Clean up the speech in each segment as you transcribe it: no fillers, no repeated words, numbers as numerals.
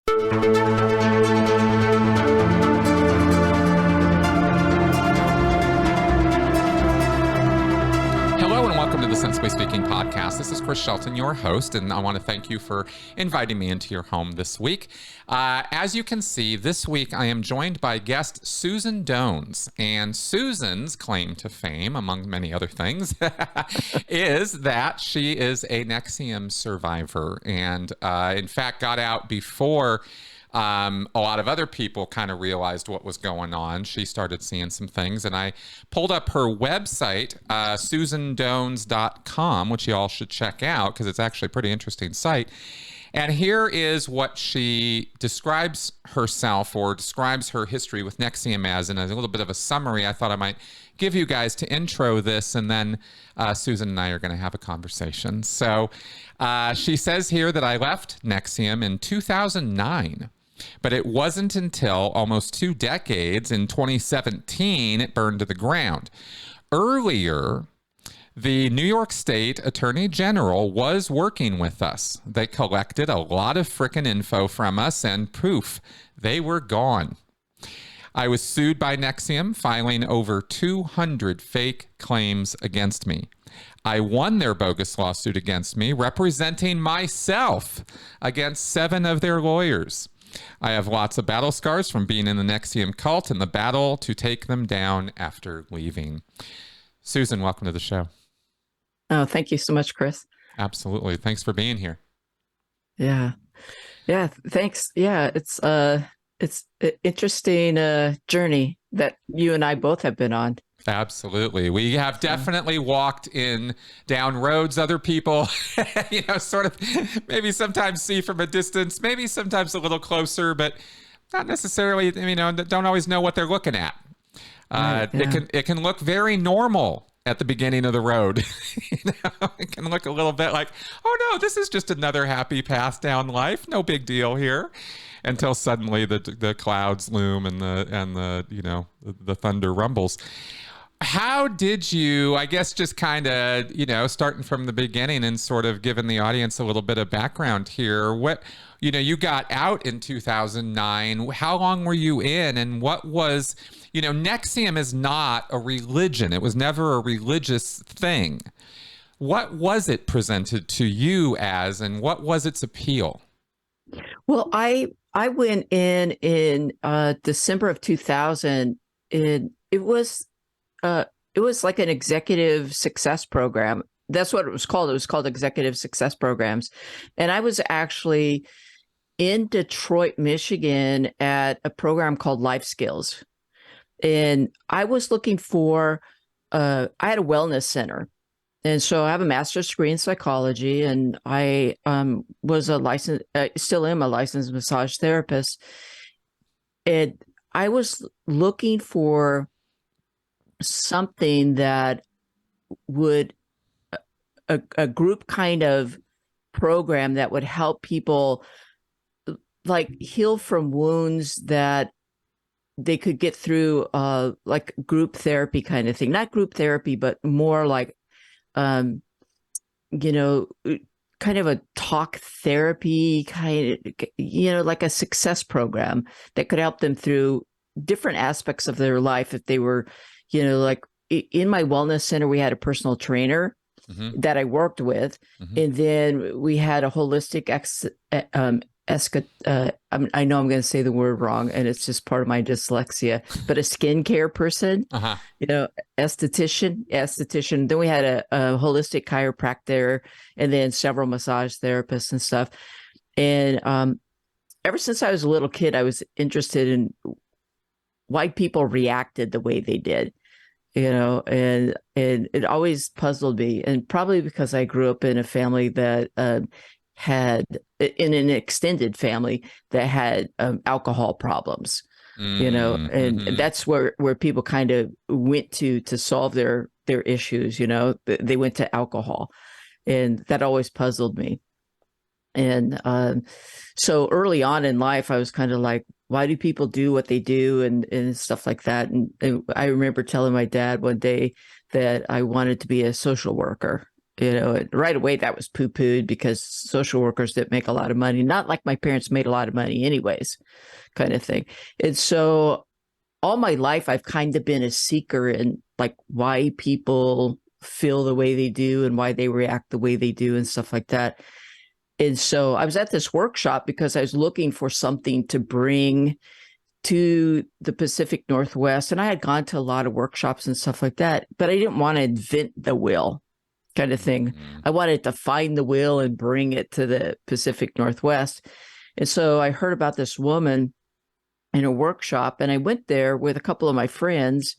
Hello and welcome to the Sensibly Speaking podcast. This is Chris Shelton, your host, and I want to thank you for inviting me into your home this week. As you can see, this week I am joined by guest Susan Dones, and Susan's claim to fame, among many other things, is that she is a NXIVM survivor, and in fact got out before a lot of other people kind of realized what was going on. She started seeing some things, and I pulled up her website, susandones.com, which you all should check out because it's actually a pretty interesting site. And here is what she describes herself, or describes her history with NXIVM as, in a little bit of a summary I thought I might give you guys to intro this, and then Susan and I are going to have a conversation. So she says here that I left NXIVM in 2009. But it wasn't until almost 2 decades, in 2017, it burned to the ground. Earlier, the New York State Attorney General was working with us. They collected a lot of frickin' info from us, and poof, they were gone. I was sued by NXIVM, filing over 200 fake claims against me. I won their bogus lawsuit against me, representing myself against 7 of their lawyers. I have lots of battle scars from being in the NXIVM cult and the battle to take them down after leaving. Susan, welcome to the show. Oh, thank you so much, Chris. Absolutely. Thanks for being here. Yeah. Thanks. Yeah. It's an interesting journey that you and I both have been on. Absolutely. We have definitely walked down roads other people, sort of maybe sometimes see from a distance, maybe sometimes a little closer, but not necessarily, don't always know what they're looking at. Right, yeah. It can look very normal at the beginning of the road. It can look a little bit like, oh no, this is just another happy path down life. No big deal here. Until suddenly the clouds loom and the thunder rumbles. How did you, I guess, just kind of, starting from the beginning and sort of giving the audience a little bit of background here, you got out in 2009. How long were you in, and what was, NXIVM is not a religion. It was never a religious thing. What was it presented to you as, and what was its appeal? Well, I went in December of 2000, and it was like an executive success program. That's what it was called. It was called Executive Success Programs. And I was actually in Detroit, Michigan at a program called Life Skills. And I was looking for, I had a wellness center. And so I have a master's degree in psychology, and I was still am a licensed massage therapist. And I was looking for something that would, a group kind of program that would help people like heal from wounds that they could get through, like group therapy kind of thing. Not group therapy, but more like, kind of a talk therapy kind of, like a success program that could help them through different aspects of their life. If they were, like in my wellness center, we had a personal trainer that I worked with. And then we had a holistic I know I'm going to say the word wrong, and it's just part of my dyslexia, but a skincare person, esthetician. Then we had a holistic chiropractor, and then several massage therapists and stuff. And ever since I was a little kid, I was interested in why people reacted the way they did, and it always puzzled me. And probably because I grew up in a family that had, in an extended family that had alcohol problems, and that's where people kind of went to solve their issues. They went to alcohol, and that always puzzled me. And so early on in life, I was kind of like, why do people do what they do, and stuff like that. And I remember telling my dad one day that I wanted to be a social worker. And right away that was poo-pooed because social workers didn't make a lot of money. Not like my parents made a lot of money anyways, kind of thing. And so all my life I've kind of been a seeker in like why people feel the way they do and why they react the way they do and stuff like that. And so I was at this workshop because I was looking for something to bring to the Pacific Northwest. And I had gone to a lot of workshops and stuff like that, but I didn't want to invent the wheel kind of thing. Mm-hmm. I wanted to find the wheel and bring it to the Pacific Northwest. And so I heard about this woman in a workshop, and I went there with a couple of my friends.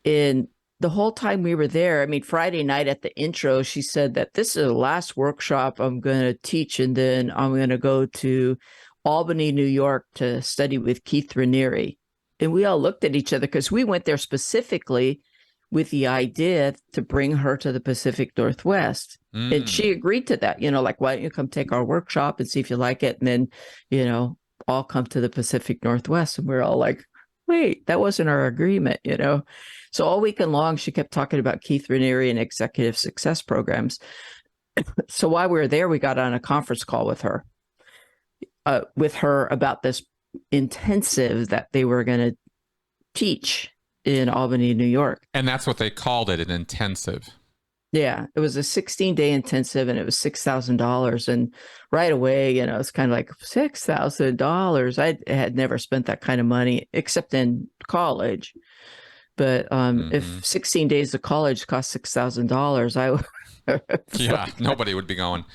And the whole time we were there, I mean, Friday night at the intro, she said that this is the last workshop I'm going to teach, and then I'm going to go to Albany, New York to study with Keith Raniere. And we all looked at each other because we went there specifically with the idea to bring her to the Pacific Northwest. And she agreed to that, like, why don't you come take our workshop and see if you like it? And then, all come to the Pacific Northwest. And we're all like, wait, that wasn't our agreement, So all weekend long, she kept talking about Keith Raniere and executive success programs. So while we were there, we got on a conference call with her about this intensive that they were going to teach in Albany, New York. And that's what they called it, an intensive. Yeah, it was a 16-day intensive, and it was $6,000. And right away, it's kind of like $6,000. I had never spent that kind of money except in college. But if 16 days of college cost $6,000, nobody would be going.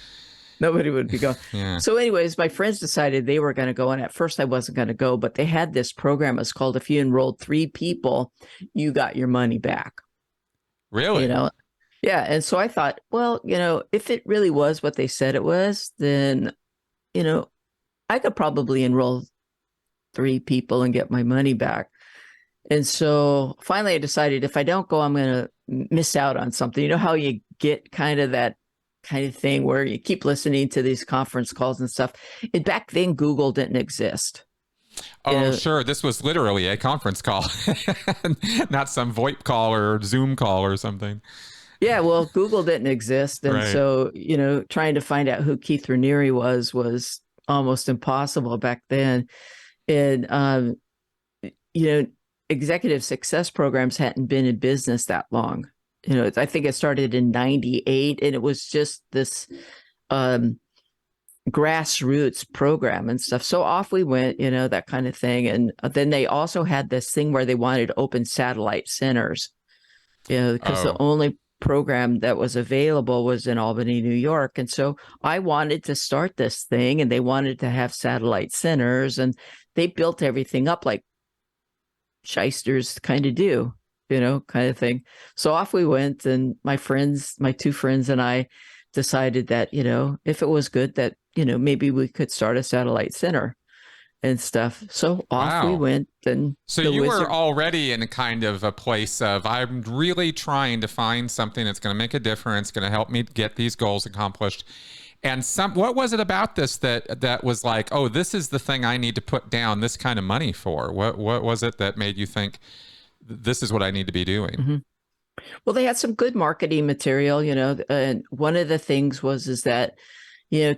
Nobody would be going. Yeah. So anyways, my friends decided they were going to go. And at first I wasn't going to go, but they had this program. It's called, if you enrolled 3 people, you got your money back. Really? Yeah. And so I thought, well, if it really was what they said it was, then, I could probably enroll 3 people and get my money back. And so finally I decided if I don't go, I'm going to miss out on something. You know how you get kind of that kind of thing where you keep listening to these conference calls and stuff. And back then, Google didn't exist. Oh, sure. This was literally a conference call, not some VoIP call or Zoom call or something. Yeah, well, Google didn't exist. And so, trying to find out who Keith Raniere was almost impossible back then. And, executive success programs hadn't been in business that long. I think it started in 98, and it was just this grassroots program and stuff. So off we went, that kind of thing. And then they also had this thing where they wanted to open satellite centers, because the only program that was available was in Albany, New York. And so I wanted to start this thing, and they wanted to have satellite centers, and they built everything up like shysters kind of do, kind of thing. So off we went, and my 2 friends and I decided that, if it was good, that, maybe we could start a satellite center and stuff. So off we went. And so you were already in a kind of a place of, I'm really trying to find something that's going to make a difference, going to help me get these goals accomplished. And what was it about this that was like, oh, this is the thing I need to put down this kind of money for? What was it that made you think this is what I need to be doing? Mm-hmm. Well, they had some good marketing material, and one of the things is that,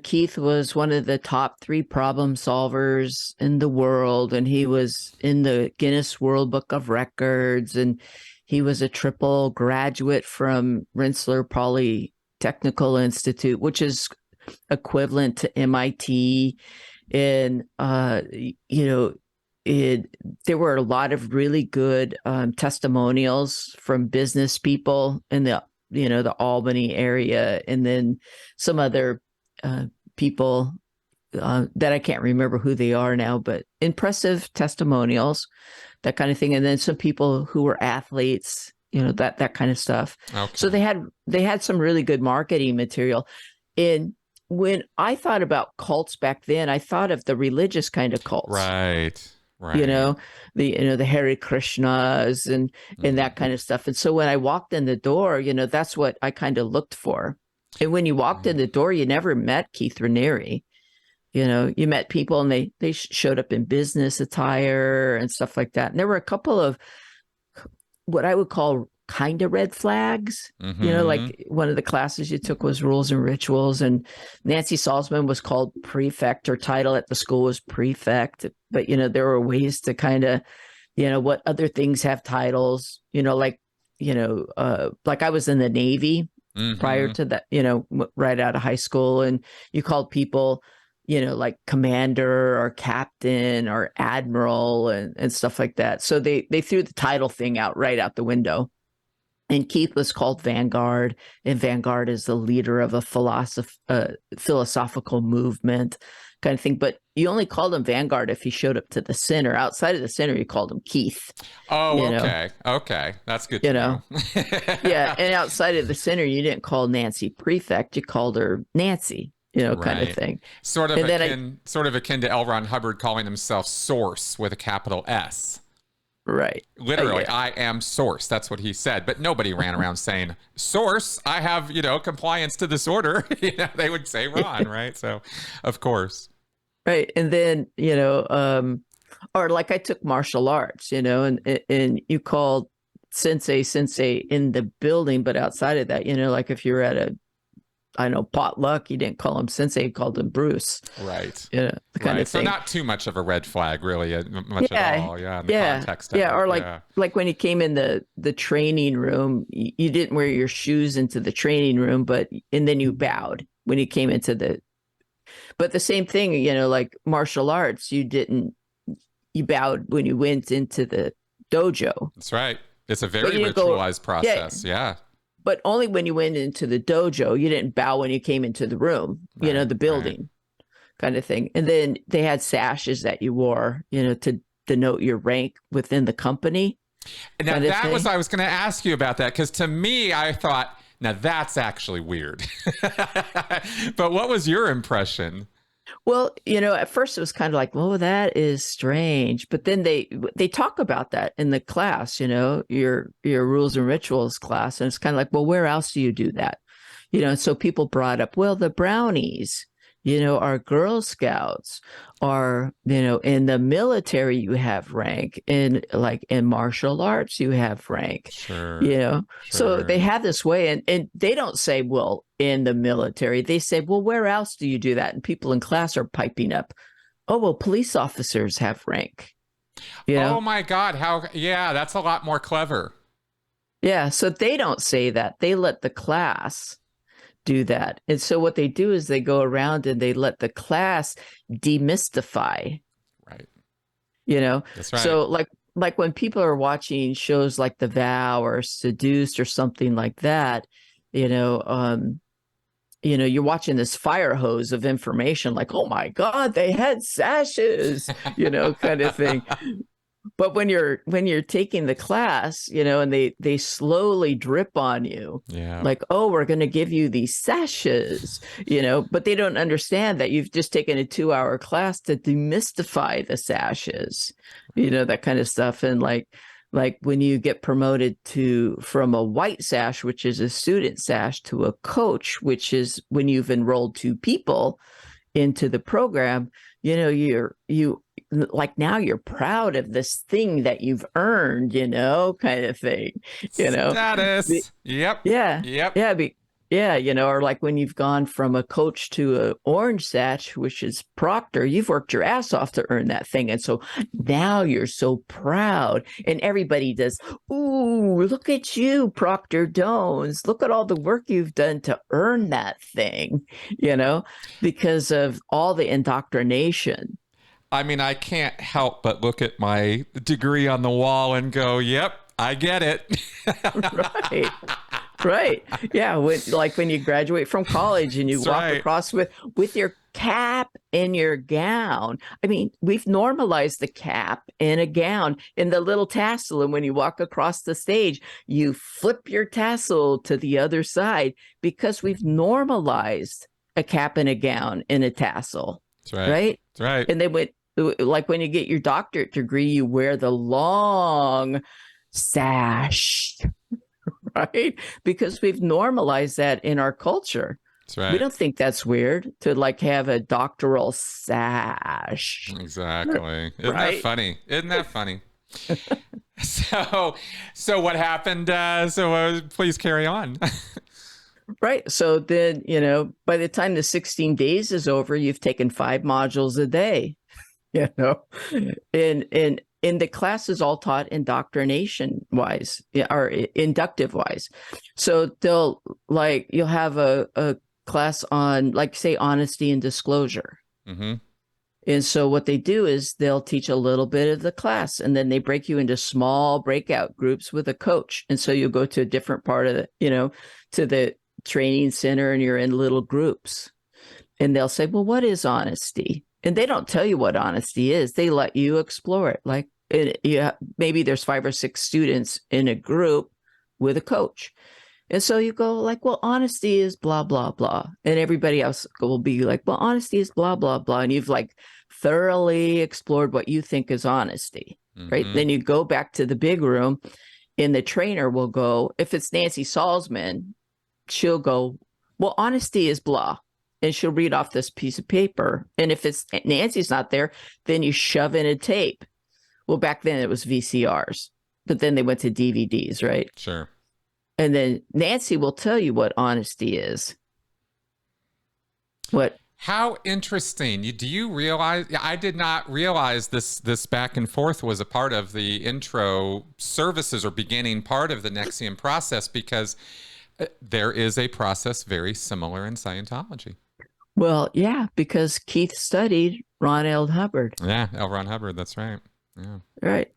Keith was one of the top 3 problem solvers in the world, and he was in the Guinness World Book of Records, and he was a triple graduate from Rensselaer Polytechnical Institute, which is equivalent to MIT. And, there were a lot of really good testimonials from business people in the Albany area, and then some other people that I can't remember who they are now, but impressive testimonials, that kind of thing. And then some people who were athletes, that kind of stuff. Okay. So they had some really good marketing material. And when I thought about cults back then, I thought of the religious kind of cults. Right. The Hare Krishnas and that kind of stuff. And so when I walked in the door, that's what I kind of looked for. And when you walked in the door, you never met Keith Raniere. You met people, and they showed up in business attire and stuff like that. And there were a couple of what I would call kind of red flags. Mm-hmm. Like one of the classes you took was rules and rituals, and Nancy Salzman was called prefect. Her title at the school was prefect, but there were ways to kind of, what other things have titles, like I was in the Navy prior Mm-hmm. to that, right out of high school, and you called people, like commander or captain or admiral and stuff like that. So they threw the title thing out the window. And Keith was called Vanguard, and Vanguard is the leader of a philosophical movement kind of thing. But you only called him Vanguard if he showed up to the center. Outside of the center, you called him Keith. Oh, You know, okay. Okay. That's good you to know, know. yeah. And outside of the center, you didn't call Nancy prefect; you called her Nancy. Kind of Right. thing. And then Sort of akin to L. Ron Hubbard calling himself Source with a capital S. right, Literally, yeah, I am Source. That's what he said. But nobody ran around saying, Source, I have, compliance to this order. They would say Ron, right? So, of course. right. And then or like I took martial arts, and you called sensei in the building, but outside of that, like if you're at a, I know, potluck, you didn't call him sensei, you called him Bruce, Right. the kind Right. of So thing. not too much of a red flag, really, much at Yeah, all. Yeah. In the yeah, context of yeah. it. Or Yeah. like when you came in the training room, you didn't wear your shoes into the training room, and then you bowed when you came into the. But the same thing, like martial arts, you bowed when you went into the dojo. That's right. It's a But very you didn't go, ritualized yeah, process. Yeah. but only when you went into the dojo. You didn't bow when you came into the room, Right. the Right. building kind of thing. And then they had sashes that you wore, to denote your rank within the company Now kind of that was thing. I was going to ask you about that because to me I thought now that's actually weird. But what was your impression? Well, at first it was kind of like, "Oh, that is strange," but then they talk about that in the class, your rules and rituals class, and it's kind of like, "Well, where else do you do that?" So people brought up, well, the brownies, our Girl Scouts, or in the military you have rank, in martial arts you have rank, Sure. so they Sure. have this way, and they don't say, well, in the military. They say, well, where else do you do that? And people in class are piping up, oh, well, police officers have rank, you Oh know? my God, how yeah, that's a lot more clever. Yeah. So they don't say that. They let the class do that. And so what they do is they go around and they let the class demystify, Right. you know? That's right. So like when people are watching shows like The Vow or Seduced or something like that, you know, um, you're watching this fire hose of information, like, oh my God, they had sashes, kind of thing. But when you're taking the class, and they slowly drip on you, Yeah. like, oh, we're going to give you these sashes, but they don't understand that you've just taken a 2-hour class to demystify the sashes, that kind of stuff. And like when you get promoted from a white sash, which is a student sash, to a coach, which is when you've enrolled 2 people into the program, you like, now you're proud of this thing that you've earned, kind of thing, Status. Yep. yeah, Yep. yeah, yeah, or like when you've gone from a coach to a orange satch, which is proctor, you've worked your ass off to earn that thing, and so now you're so proud, and everybody does. Ooh, look at you, Proctor Dones! Look at all the work you've done to earn that thing, because of all the indoctrination. I mean, I can't help but look at my degree on the wall and go, "Yep, I get it." Right. Right. Yeah. When you graduate from college and you That's walk right. across with your cap and your gown. I mean, we've normalized the cap and a gown and the little tassel. And when you walk across the stage, you flip your tassel to the other side because we've normalized a cap and a gown and a tassel. That's right. Right. That's right. And then like when you get your doctorate degree, you wear the long sash, right? Because we've normalized that in our culture. That's We right. don't think that's weird to like have a doctoral sash, Exactly. Isn't that right? funny? Isn't that funny? So what happened? Please carry on. Right. So then, by the time the 16 days is over, you've taken 5 modules a day, you know, and the class is all taught indoctrination wise, or inductive wise. So you'll have a class on, like, say, honesty and disclosure. Mm-hmm. And so what they do is they'll teach a little bit of the class, and then they break you into small breakout groups with a coach. And so you go to a different part of to the training center, and you're in little groups. And they'll say, well, what is honesty? And they don't tell you what honesty is. They let you explore it. Like, maybe there's 5 or 6 students in a group with a coach. And so you go like, well, honesty is blah, blah, blah. And everybody else will be like, well, honesty is blah, blah, blah. And you've like thoroughly explored what you think is honesty, right? Then you go back to the big room, and the trainer will go, if it's Nancy Salzman, she'll go, well, honesty is blah. And she'll read off this piece of paper. And if it's Nancy's not there, then you shove in a tape. Well, back then it was VCRs, but then they went to DVDs, right? Sure. And then Nancy will tell you what honesty is. How interesting. Do you realize? I did not realize this back and forth was a part of the intro services or beginning part of the NXIVM process, because there is a process very similar in Scientology. Well, yeah, because Keith studied Ron L. Hubbard. Yeah, L. Ron Hubbard. That's right. Yeah. Right.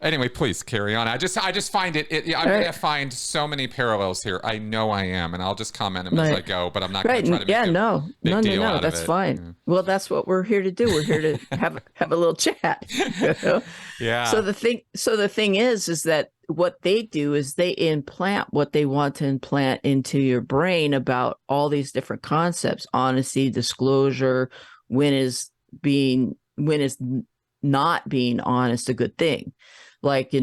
Anyway, please carry on. I just find I'm going to find so many parallels here. I know I am, and I'll just comment them as I go, but I'm not going to try to make no. That's fine. Yeah. Well, that's what we're here to do. We're here to have a little chat. Yeah. So the thing is that what they do is they implant what they want to implant into your brain about all these different concepts: honesty, disclosure, when is not being honest a good thing. Like,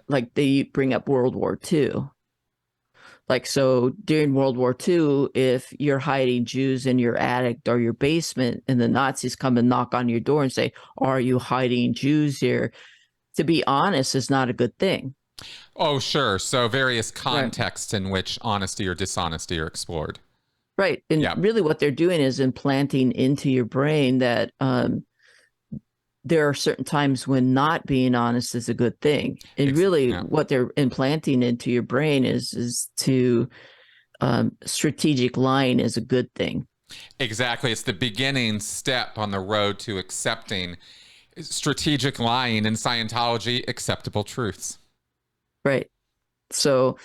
like they bring up World War II. Like, so during World War II, if you're hiding Jews in your attic or your basement, and the Nazis come and knock on your door and say, are you hiding Jews here? To be honest is not a good thing. Oh, sure. So various contexts in which honesty or dishonesty are explored. Right. And really what they're doing is implanting into your brain that there are certain times when not being honest is a good thing. And what they're implanting into your brain is to strategic lying is a good thing. Exactly. It's the beginning step on the road to accepting strategic lying in Scientology, acceptable truths. Right. So,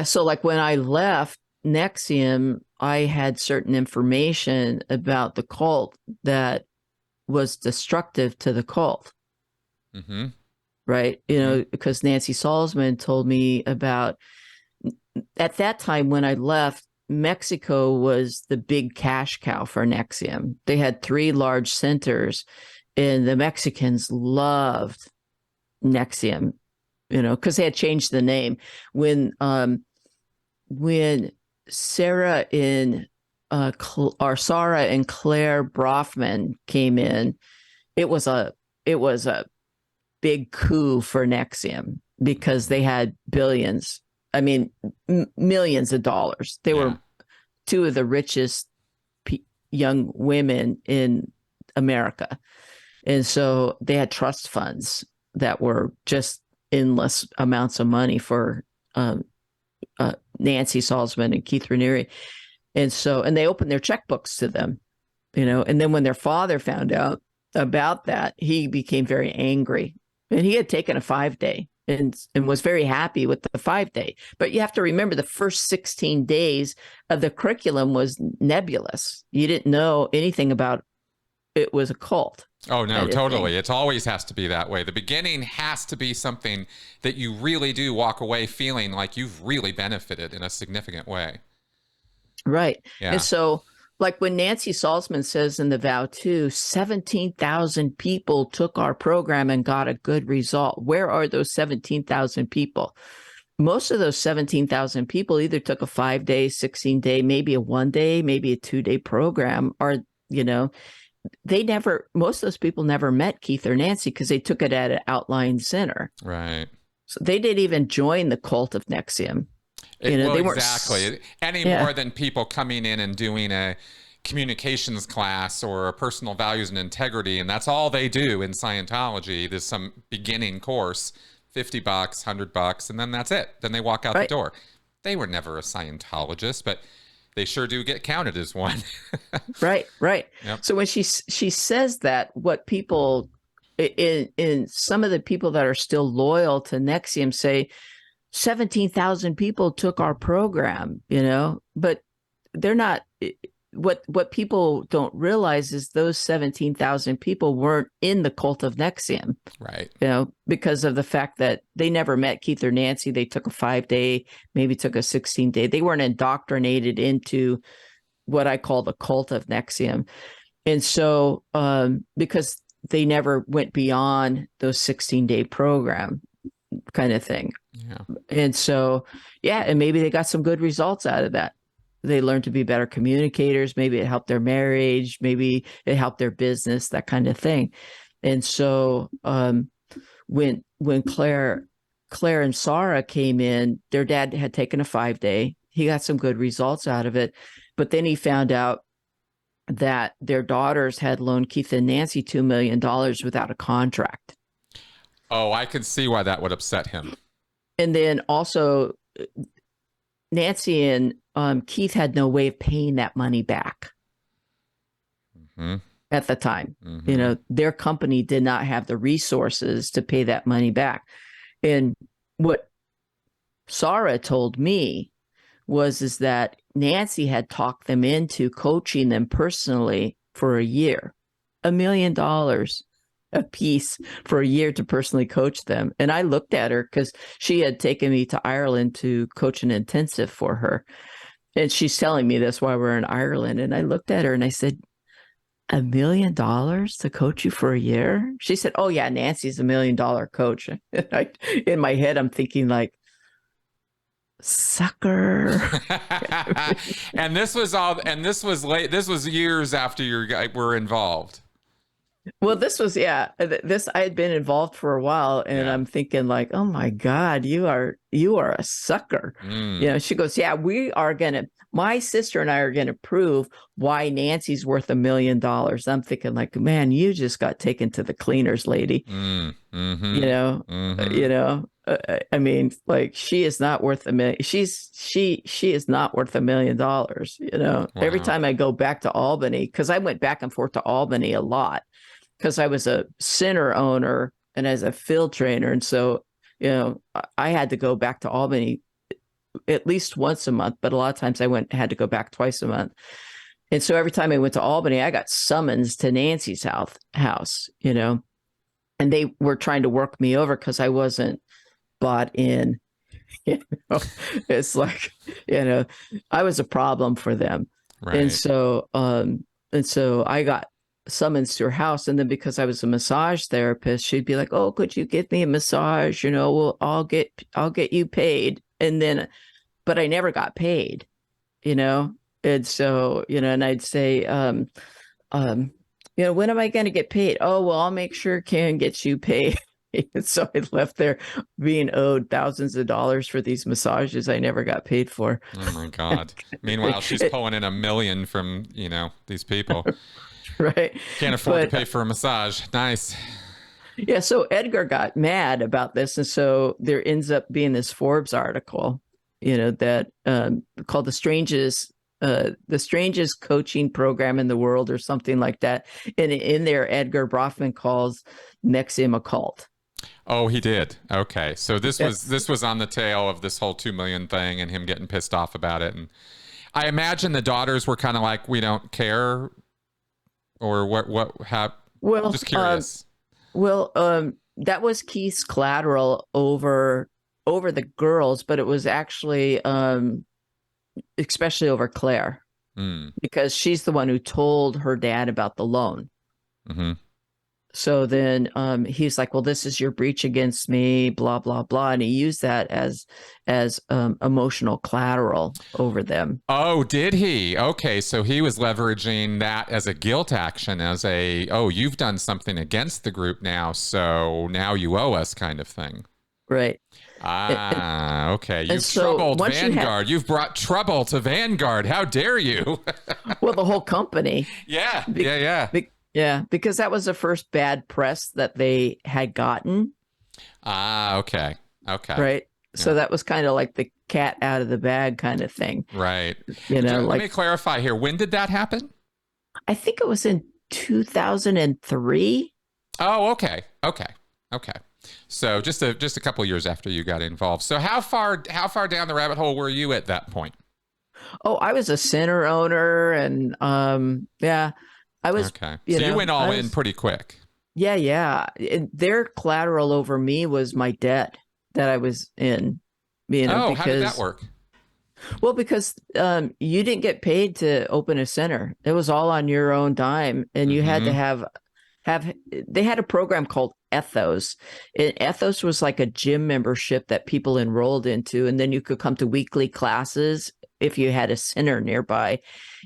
so like when I left NXIVM, I had certain information about the cult that was destructive to the cult. Mm-hmm. Right. Because Nancy Salzman told me about, at that time when I left, Mexico was the big cash cow for NXIVM. They had 3 large centers, and the Mexicans loved NXIVM, because they had changed the name. When Sarah and Sarah and Claire Brofman came in, it was a big coup for NXIVM, because they had billions, millions of dollars. They were 2 of the richest young women in America. And so they had trust funds that were just endless amounts of money for Nancy Salzman and Keith Raniere. And they opened their checkbooks to them, and then when their father found out about that, he became very angry, and he had taken a 5-day and was very happy with the 5-day. But you have to remember, the first 16 days of the curriculum was nebulous. You didn't know anything about it was a cult. Oh, no, totally. It always has to be that way. The beginning has to be something that you really do walk away feeling like you've really benefited in a significant way. Right. Yeah. And so, like when Nancy Salzman says in the Vow 2, 17,000 people took our program and got a good result. Where are those 17,000 people? Most of those 17,000 people either took a 5-day, 16-day, maybe a 1-day, maybe a 2-day program, or, most of those people never met Keith or Nancy, because they took it at an outlying center. Right. So they didn't even join the cult of NXIVM. Well, They weren't. exactly. Any Yeah. more than people coming in and doing a communications class or a personal values and integrity, and that's all they do in Scientology. There's some beginning course, $50, $100, and then that's it. Then they walk out the Right. door. They were never a Scientologist, but they sure do get counted as one. Right. Right. Yep. So when she says that, what people in some of the people that are still loyal to NXIVM say 17,000 people took our program, but they're not. What people don't realize is those 17,000 people weren't in the cult of NXIVM, Right. because of the fact that they never met Keith or Nancy. They took a 5-day, maybe took a 16-day. They weren't indoctrinated into what I call the cult of NXIVM. And so, because they never went beyond those 16-day program kind of thing. Yeah. And so, yeah, and maybe they got some good results out of that. They learned to be better communicators. Maybe it helped their marriage. Maybe it helped their business, that kind of thing. And so, when Claire and Sarah came in, their dad had taken a 5-day. He got some good results out of it, but then he found out that their daughters had loaned Keith and Nancy $2 million without a contract. Oh, I can see why that would upset him. And then also, Nancy and Keith had no way of paying that money back at the time. Their company did not have the resources to pay that money back. And what Sarah told me is that Nancy had talked them into coaching them personally for a year, $1 million a piece for a year to personally coach them. And I looked at her because she had taken me to Ireland to coach an intensive for her. And she's telling me this while we're in Ireland. And I looked at her and I said, $1 million to coach you for a year? She said, oh yeah, Nancy's $1 million coach. In my head, I'm thinking like, sucker. And this was late. This was years after you were involved. Well, this was, I had been involved for a while, and I'm thinking like, oh my God, you are a sucker. She goes, yeah, my sister and I are going to prove why Nancy's worth $1 million. I'm thinking like, man, you just got taken to the cleaners, lady. I mean, like, she is not worth $1 million. She is not worth $1 million. Wow. Every time I go back to Albany, because I went back and forth to Albany a lot, because I was a center owner and as a field trainer. And so, I had to go back to Albany at least once a month, but a lot of times I had to go back twice a month. And so every time I went to Albany, I got summons to Nancy's house, and they were trying to work me over because I wasn't bought in. It's like, I was a problem for them. Right. And so I got summons to her house. And then because I was a massage therapist, she'd be like, oh, could you give me a massage? Well, I'll get you paid. And then, but I never got paid, And so, and I'd say, when am I going to get paid? Oh, well, I'll make sure Karen gets you paid. So I left there being owed thousands of dollars for these massages I never got paid for. Oh my God. Meanwhile, she's pulling in $1 million from, these people. Right. Can't afford to pay for a massage. Nice. Yeah. So Edgar got mad about this. And so there ends up being this Forbes article, that called the strangest coaching program in the world or something like that. And in there, Edgar Bronfman calls NXIVM a cult. Oh, he did. Okay. So this was on the tail of this whole 2 million thing and him getting pissed off about it. And I imagine the daughters were kind of like, we don't care, or what happened. Well, just curious. That was Keith's collateral over the girls, but it was actually, especially over Claire, because she's the one who told her dad about the loan. Mm-hmm. So then he's like, well, this is your breach against me, blah, blah, blah. And he used that as emotional collateral over them. Oh, did he? Okay. So he was leveraging that as a guilt action, as you've done something against the group now, so now you owe us kind of thing. Right. And, Ah, okay. and You've so troubled once you have, Vanguard. You've brought trouble to Vanguard. How dare you? well, the whole company, Yeah, be, yeah, yeah. yeah, because that was the first bad press that they had gotten. Ah, okay. Okay. Right. Yeah, So that was kind of like the cat out of the bag kind of thing. right. Let me Like clarify here. When did that happen? I think it was in 2003. Oh, okay. Okay. Okay. So just a couple years after you got involved. So how far down the rabbit hole were you at that point? Oh, I was a center owner, and yeah, I was, Okay. So you went all I in was, pretty quick. yeah, yeah. Their collateral over me was my debt that I was in, Oh, how did that because, work? well, because you didn't get paid to open a center. It was all on your own dime, and you had to Mm-hmm. have they had a program called Ethos. And Ethos was like a gym membership that people enrolled into, and then you could come to weekly classes if you had a center nearby,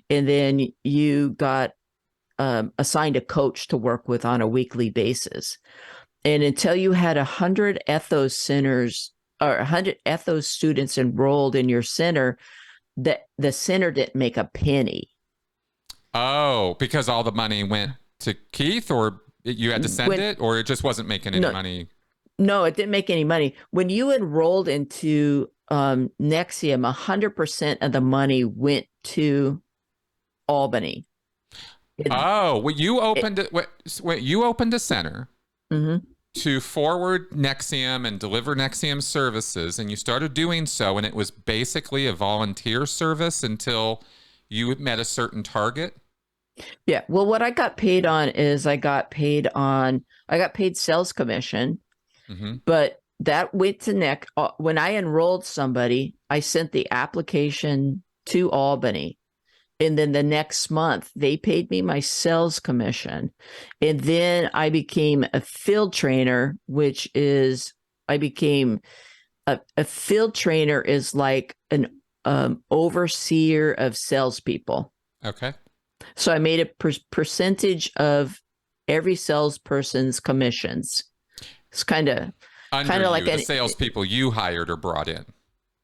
and then you got assigned a coach to work with on a weekly basis. And until you had 100 Ethos centers or 100 Ethos students enrolled in your center, the center didn't make a penny. Oh, because all the money went to Keith, or you had to send When it, or it just wasn't making any no, money? no, it didn't make any money. When you enrolled into NXIVM, 100% of the money went to Albany. Oh, well, you It, opened it. Wait, you opened a center mm-hmm. to forward NXIVM and deliver NXIVM services, and you started doing so, and it was basically a volunteer service until you met a certain target. Yeah. Well, what I got paid on is I got paid sales commission, Mm-hmm. but that went to Nick. When I enrolled somebody, I sent the application to Albany. And then the next month, they paid me my sales commission. And then I became a field trainer, which is, I became a field trainer is like an overseer of salespeople. Okay. So I made a percentage of every salesperson's commissions. It's Under kind of like you, the salespeople you hired or brought in.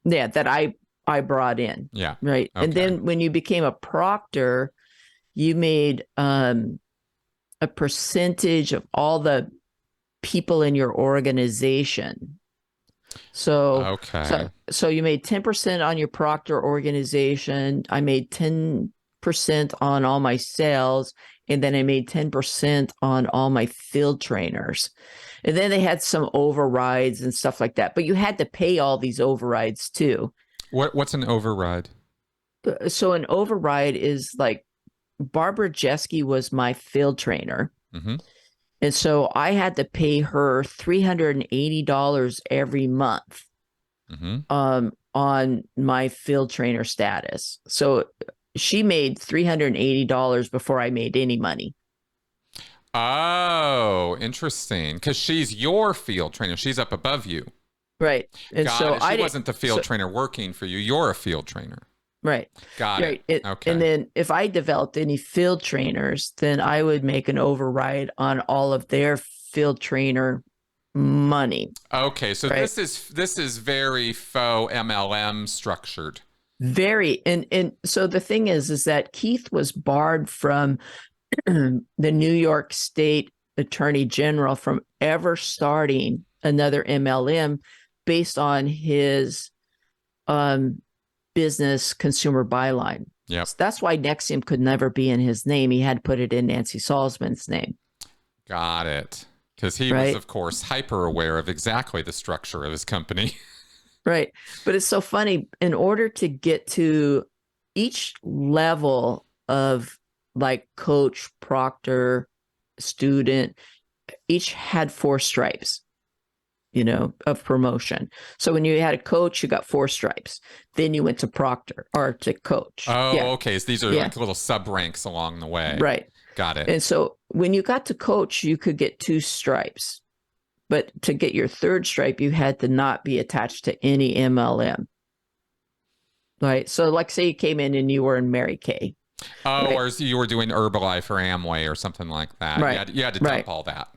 yeah, that I brought in. Yeah. Right. And Okay. then when you became a proctor, you made a percentage of all the people in your organization. So Okay. so you made 10% on your proctor organization. I made 10% on all my sales, and then I made 10% on all my field trainers. And then they had some overrides and stuff like that. But you had to pay all these overrides too. What's an override? So an override is like Barbara Jeske was my field trainer. Mm-hmm. And so I had to pay her $380 every month Mm-hmm. on my field trainer status. So she made $380 before I made any money. Oh, interesting. Because she's your field trainer. She's up above you. Right. And Got so it. She I didn't, wasn't the so, field trainer working for you. You're a field trainer. right. Got it. Right. And Okay. then if I developed any field trainers, then I would make an override on all of their field trainer money. Okay. So Right. this is very faux MLM structured. Very. And so the thing is that Keith was barred from the New York State Attorney General from ever starting another MLM based on his business consumer byline. Yep. So that's why NXIVM could never be in his name. He had to put it in Nancy Salzman's name. Got it. Because he was, Right. of course, hyper aware of exactly the structure of his company. Right. But it's so funny. In order to get to each level of like coach, proctor, student, each had 4 stripes, of promotion. So when you had a coach, you got 4 stripes. Then you went to proctor or to coach. Oh, Yeah. okay. So these are Yeah. like little sub ranks along the way. Right. Got it. And so when you got to coach, you could get 2 stripes. But to get your 3rd stripe, you had to not be attached to any MLM. Right. So like say you came in and you were in Mary Kay. Oh, Right. or you were doing Herbalife or Amway or something like that. Right. You had to Right. dump all that.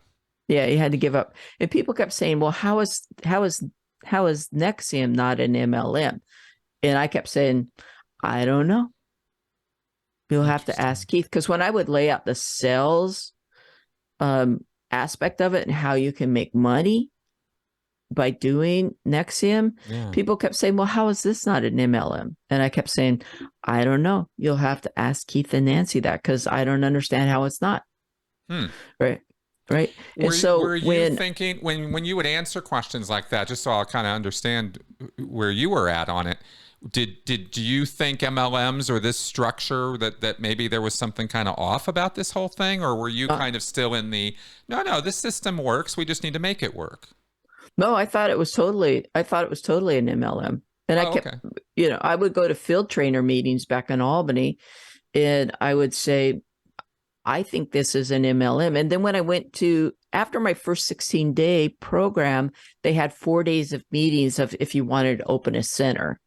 Yeah, he had to give up. And people kept saying, well, how is NXIVM not an MLM? And I kept saying, I don't know. You'll have to Interesting. ask Keith. Because when I would lay out the sales um, aspect of it and how you can make money by doing NXIVM, Yeah. people kept saying, well, how is this not an MLM? And I kept saying, I don't know. You'll have to ask Keith and Nancy that because I don't understand how it's not. Hmm. Right. Right. And Were so you thinking when you would answer questions like that, just so I'll kind of understand where you were at on it, did you think MLMs or this structure that maybe there was something kind of off about this whole thing, or were you uh, kind of still in the no, this system works, we just need to make it work? no, I thought it was totally an MLM. And I Oh, kept, okay. I would go to field trainer meetings back in Albany and I would say, I think this is an MLM. And then when I went to, after my first 16-day program, they had 4 days of meetings of if you wanted to open a center.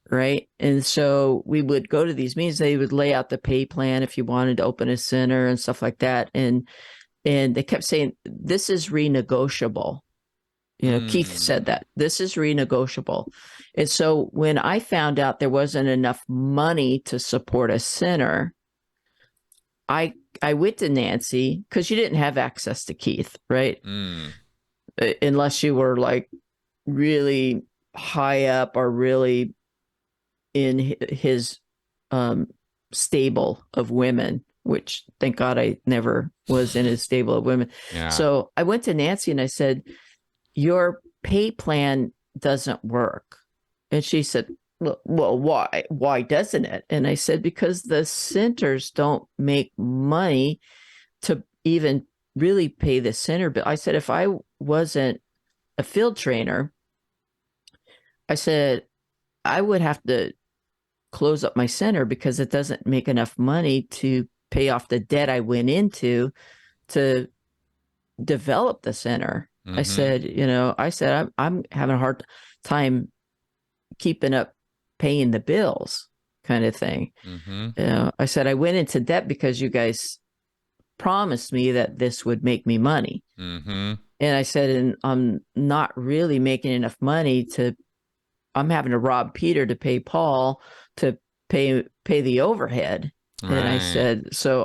Right. And so we would go to these meetings, they would lay out the pay plan if you wanted to open a center and stuff like that. And they kept saying, this is renegotiable. Keith said Mm. that this is renegotiable. And so when I found out there wasn't enough money to support a center, I I went to Nancy because you didn't have access to Keith, right? Mm. Unless you were like really high up or really in his um, stable of women, which thank God I never was in his stable of women. Yeah. So I went to Nancy and I said, your pay plan doesn't work. And she said, well, why? Why doesn't it? And I said, because the centers don't make money to even really pay the center bill. I said, if I wasn't a field trainer, I said, I would have to close up my center because it doesn't make enough money to pay off the debt I went into to develop the center. I Mm-hmm. said, I'm having a hard time keeping up paying the bills kind of thing. Mm-hmm. I said, I went into debt because you guys promised me that this would make me money. Mm-hmm. And I said, and I'm not really making enough money I'm having to rob Peter to pay Paul to pay the overhead. And Right.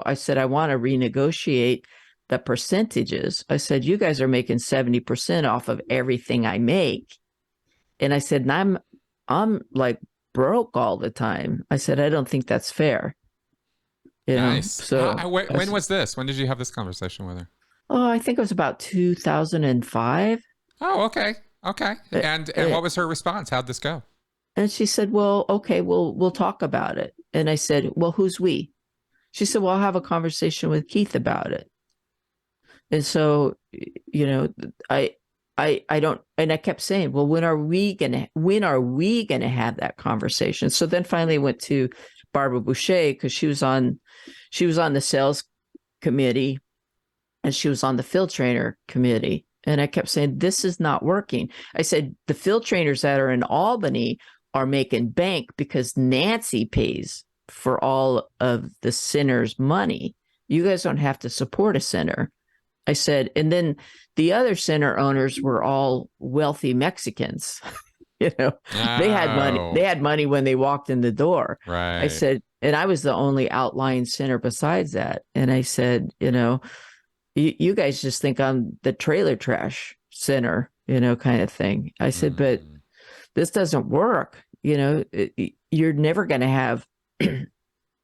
I said, I want to renegotiate the percentages. I said, you guys are making 70% off of everything I make. And I said, and I'm like broke all the time. I said, I don't think that's fair. Nice. So When was this? When did you have this conversation with her? I think it was about 2005. Oh, okay. Okay. Uh, And uh, what was her response? How'd this go? And she said, well, okay, we'll talk about it. And I said, well, who's we? She said, well, I'll have a conversation with Keith about it. And so, you know, I I don't, and I kept saying, well, when are we gonna have that conversation? So then finally I went to Barbara Boucher because she was on the sales committee and she was on the field trainer committee. And I kept saying, this is not working. I said, the field trainers that are in Albany are making bank because Nancy pays for all of the center's money. You guys don't have to support a center. I said, and then the other center owners were all wealthy Mexicans. you know, they had money. Oh, They had money when they walked in the door. I right. said, and I was the only outlying center besides that. And I said, you guys just think I'm the trailer trash center, kind of thing. I said, but Mm, this doesn't work. You're never going to have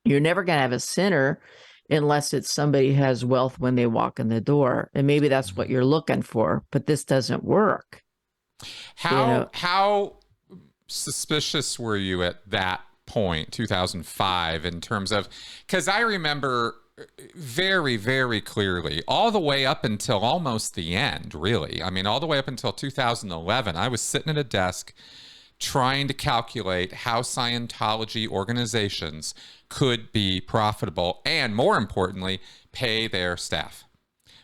you're never going to have a center unless it's somebody who has wealth when they walk in the door. And maybe that's what mhm. you're looking for, but this doesn't work. You know, How suspicious were you at that point, 2005, in terms of, because I remember very, very clearly, all the way up until almost the end, really. I mean, all the way up until 2011, I was sitting at a desk trying to calculate how Scientology organizations could be profitable and, more importantly, pay their staff.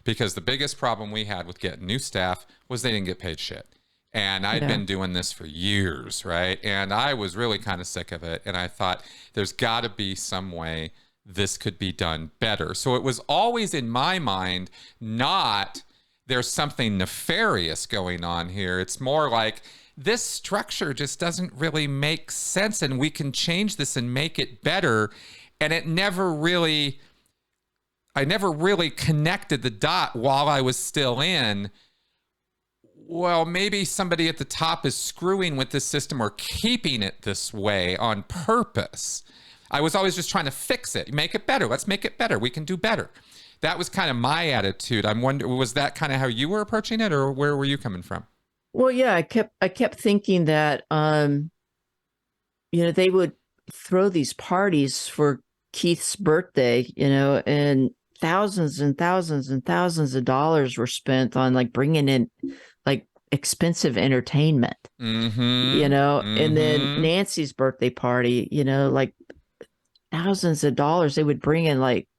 Because the biggest problem we had with getting new staff was they didn't get paid shit. And I'd yeah. been doing this for years, right? And I was really kind of sick of it. And I thought there's got to be some way this could be done better. So it was always in my mind, not there's something nefarious going on here. It's more like this structure just doesn't really make sense and we can change this and make it better. And I never really connected the dot while I was still in. Well, maybe somebody at the top is screwing with this system or keeping it this way on purpose. I was always just trying to fix it, make it better. Let's make it better. We can do better. That was kind of my attitude. I'm wondering, was that kind of how you were approaching it, or where were you coming from? Well, yeah, I kept thinking that they would throw these parties for Keith's birthday, and thousands and thousands and thousands of dollars were spent on like bringing in like expensive entertainment, and then Nancy's birthday party, like thousands of dollars. They would bring in like,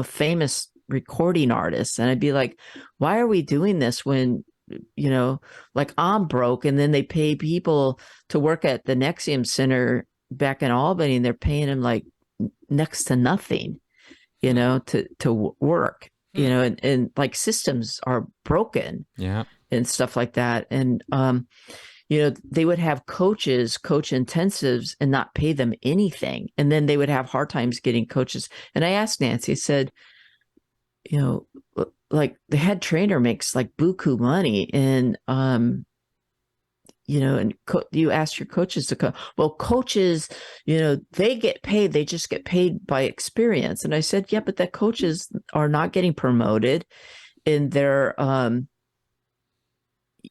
famous recording artists. And I'd be like, why are we doing this when, like I'm broke? And then they pay people to work at the NXIVM Center back in Albany, and they're paying them like next to nothing, to work, and like systems are broken. Yeah. And stuff like that. And, they would have coaches coach intensives and not pay them anything. And then they would have hard times getting coaches. And I asked Nancy, I said, like the head trainer makes like buku money. And, you ask your coaches to come. Well, coaches, they get paid. They just get paid by experience. And I said, yeah, but the coaches are not getting promoted, and they're,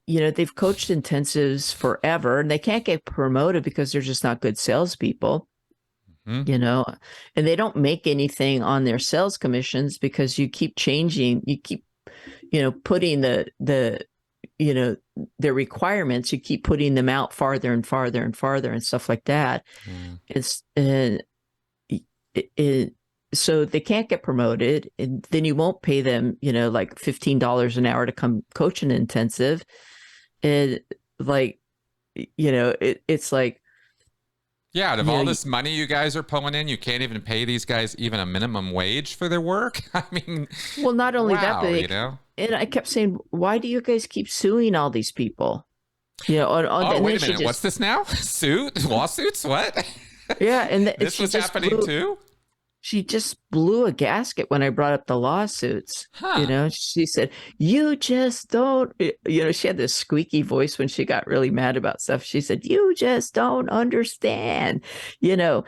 they've coached intensives forever, and they can't get promoted because they're just not good salespeople, and they don't make anything on their sales commissions because you keep changing, you keep, putting their requirements, you keep putting them out farther and farther and farther and stuff like that. So they can't get promoted, and then you won't pay them, like $15 an hour to come coach an intensive. And like, it's like, yeah, out of all this money you guys are pulling in, you can't even pay these guys even a minimum wage for their work. I mean, well, not only that, but and I kept saying, why do you guys keep suing all these people? Wait a minute. What's this now? Lawsuits? What? Yeah. And this was happening too? She just blew a gasket when I brought up the lawsuits. She said, you just don't, she had this squeaky voice when she got really mad about stuff. She said, you just don't understand, they're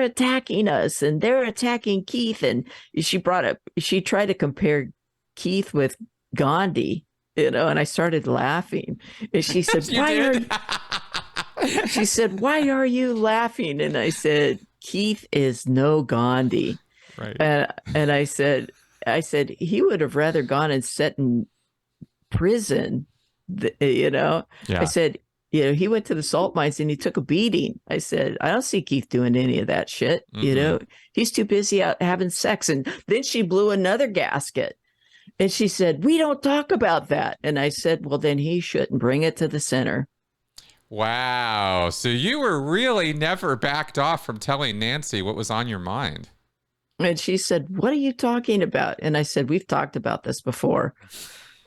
attacking us and they're attacking Keith. And she tried to compare Keith with Gandhi, and I started laughing. And she said, she said, why are you laughing? And I said, Keith is no Gandhi. Right. And I said, he would have rather gone and sat in prison, Yeah. I said, he went to the salt mines and he took a beating. I said, I don't see Keith doing any of that shit. He's too busy out having sex. And then she blew another gasket. And she said, we don't talk about that. And I said, well, then he shouldn't bring it to the center. Wow. So you were really never backed off from telling Nancy what was on your mind. And she said, what are you talking about? And I said, we've talked about this before.